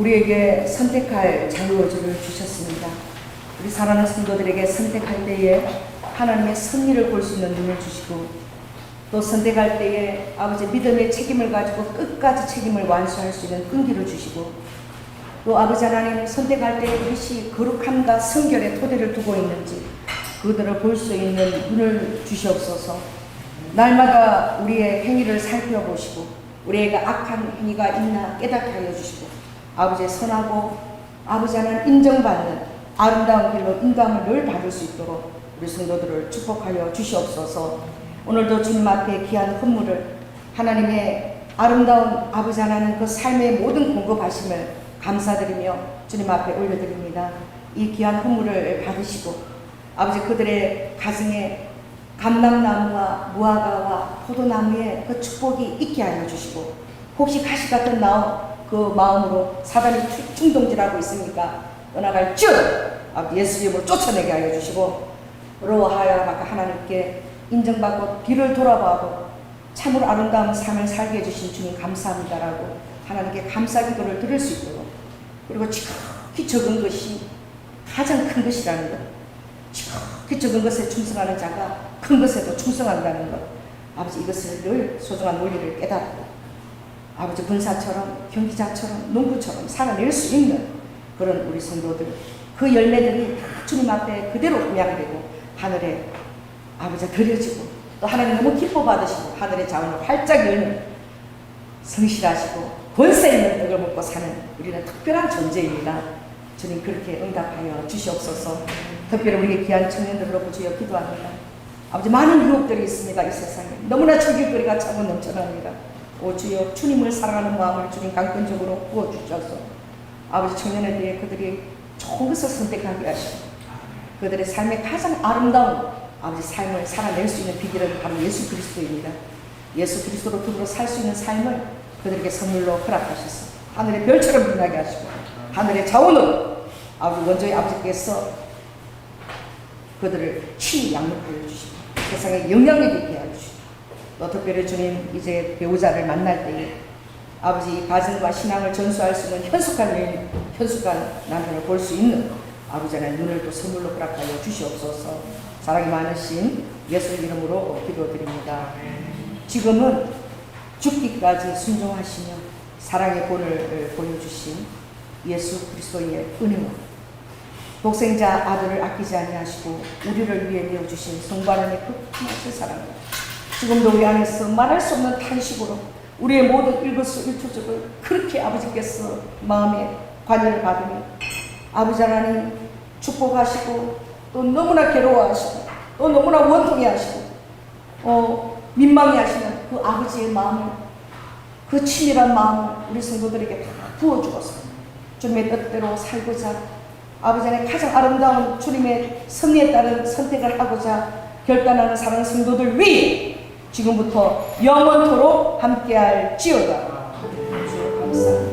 우리에게 선택할 자유의지를 주셨습니다. 우리 사랑하는 성도들에게 선택할 때에 하나님의 섭리를 볼 수 있는 눈을 주시고, 또 선택할 때에 아버지 믿음의 책임을 가지고 끝까지 책임을 완수할 수 있는 끈기를 주시고, 또 아버지 하나님 선택할 때 이것이 거룩함과 성결의 토대를 두고 있는지 그들을 볼 수 있는 눈을 주시옵소서. 날마다 우리의 행위를 살펴보시고 우리가 악한 행위가 있나 깨닫게 하여 주시고, 아버지의 선하고 아버지 하나님 인정받는 아름다운 길로 인도함을 늘 받을 수 있도록 우리 성도들을 축복하여 주시옵소서. 오늘도 주님 앞에 귀한 헌물을 하나님의 아름다운 아버지 하나님 그 삶의 모든 공급하심을 감사드리며 주님 앞에 올려드립니다. 이 귀한 헌물을 받으시고 아버지 그들의 가정에 감람나무와 무화과와 포도나무에 그 축복이 있게 하여 주시고, 혹시 가시 같은 그 마음으로 사단이 충동질하고 있으니까 떠나갈 줄 예수 이름으로 쫓아내게 하여 주시고, 그러하여 하나님께 인정받고 뒤를 돌아보고 참으로 아름다운 삶을 살게 해주신 주님 감사합니다라고 하나님께 감사 기도를 드릴 수 있도록, 그리고 지극히 적은 것이 가장 큰 것이라는 것, 지극히 적은 것에 충성하는 자가 큰 것에도 충성한다는 것, 아버지 이것을 늘 소중한 원리를 깨닫고 아버지 분사처럼 경기자처럼 농부처럼 살아낼 수 있는 그런 우리 성도들, 그 열매들이 주님 앞에 그대로 음양되고 하늘에 아버지가 드려지고, 또 하나님 너무 기뻐 받으시고 하늘의 자원을 활짝 열는 성실하시고 권세 있는 떡을 먹고 사는 우리는 특별한 존재입니다. 주님 그렇게 응답하여 주시옵소서. 특별히 우리 귀한 청년들로 주여 기도합니다. 아버지 많은 유혹들이 있습니다. 이 세상에 너무나 즐길거리가 차고 넘쳐납니다. 오 주여, 주님을 사랑하는 마음을 주님 강권적으로 부어주셔서 아버지 청년에 대해 그들이 좋은 것을 선택하게 하시고, 그들의 삶의 가장 아름다운 아버지 삶을 살아낼 수 있는 비결은 바로 예수 그리스도입니다. 예수 그리스도로 두드러 살 수 있는 삶을 그들에게 선물로 허락하셔서 하늘의 별처럼 빛나게 하시고, 하늘의 자원으로 아버지 원조의 아버지께서 그들을 친히 양육하여 주시고 세상에 영향력 있게 하여 주시고, 또 특별히 주님 이제 배우자를 만날 때에 아버지 가정과 신앙을 전수할 수 있는 현숙한 여인, 현숙한 남편을 볼 수 있는 아버지 하나님 눈을 또 선물로 허락하여 주시옵소서. 사랑이 많으신 예수 이름으로 기도드립니다. 지금은 죽기까지 순종하시며 사랑의 본을 보여주신 예수 그리스도의 은혜와 독생자 아들을 아끼지 아니하시고 우리를 위해 내어주신 성부 하나님의 극심하신 사랑과 지금도 우리 안에서 말할 수 없는 탄식으로 우리의 모든 일거수일투족을 그렇게 아버지께서 마음에 관여를 받으며 아버지 하나님 축복하시고, 또 너무나 괴로워하시고 또 너무나 원통해하시고 민망해하시는 그 아버지의 마음을, 그 치밀한 마음을 우리 성도들에게 다 부어주어서 주님의 뜻대로 살고자 아버지 안에 가장 아름다운 주님의 섭리에 따른 선택을 하고자 결단하는 사랑하는 성도들 위해 지금부터 영원토록 함께할지어다. 주여 감사합니다.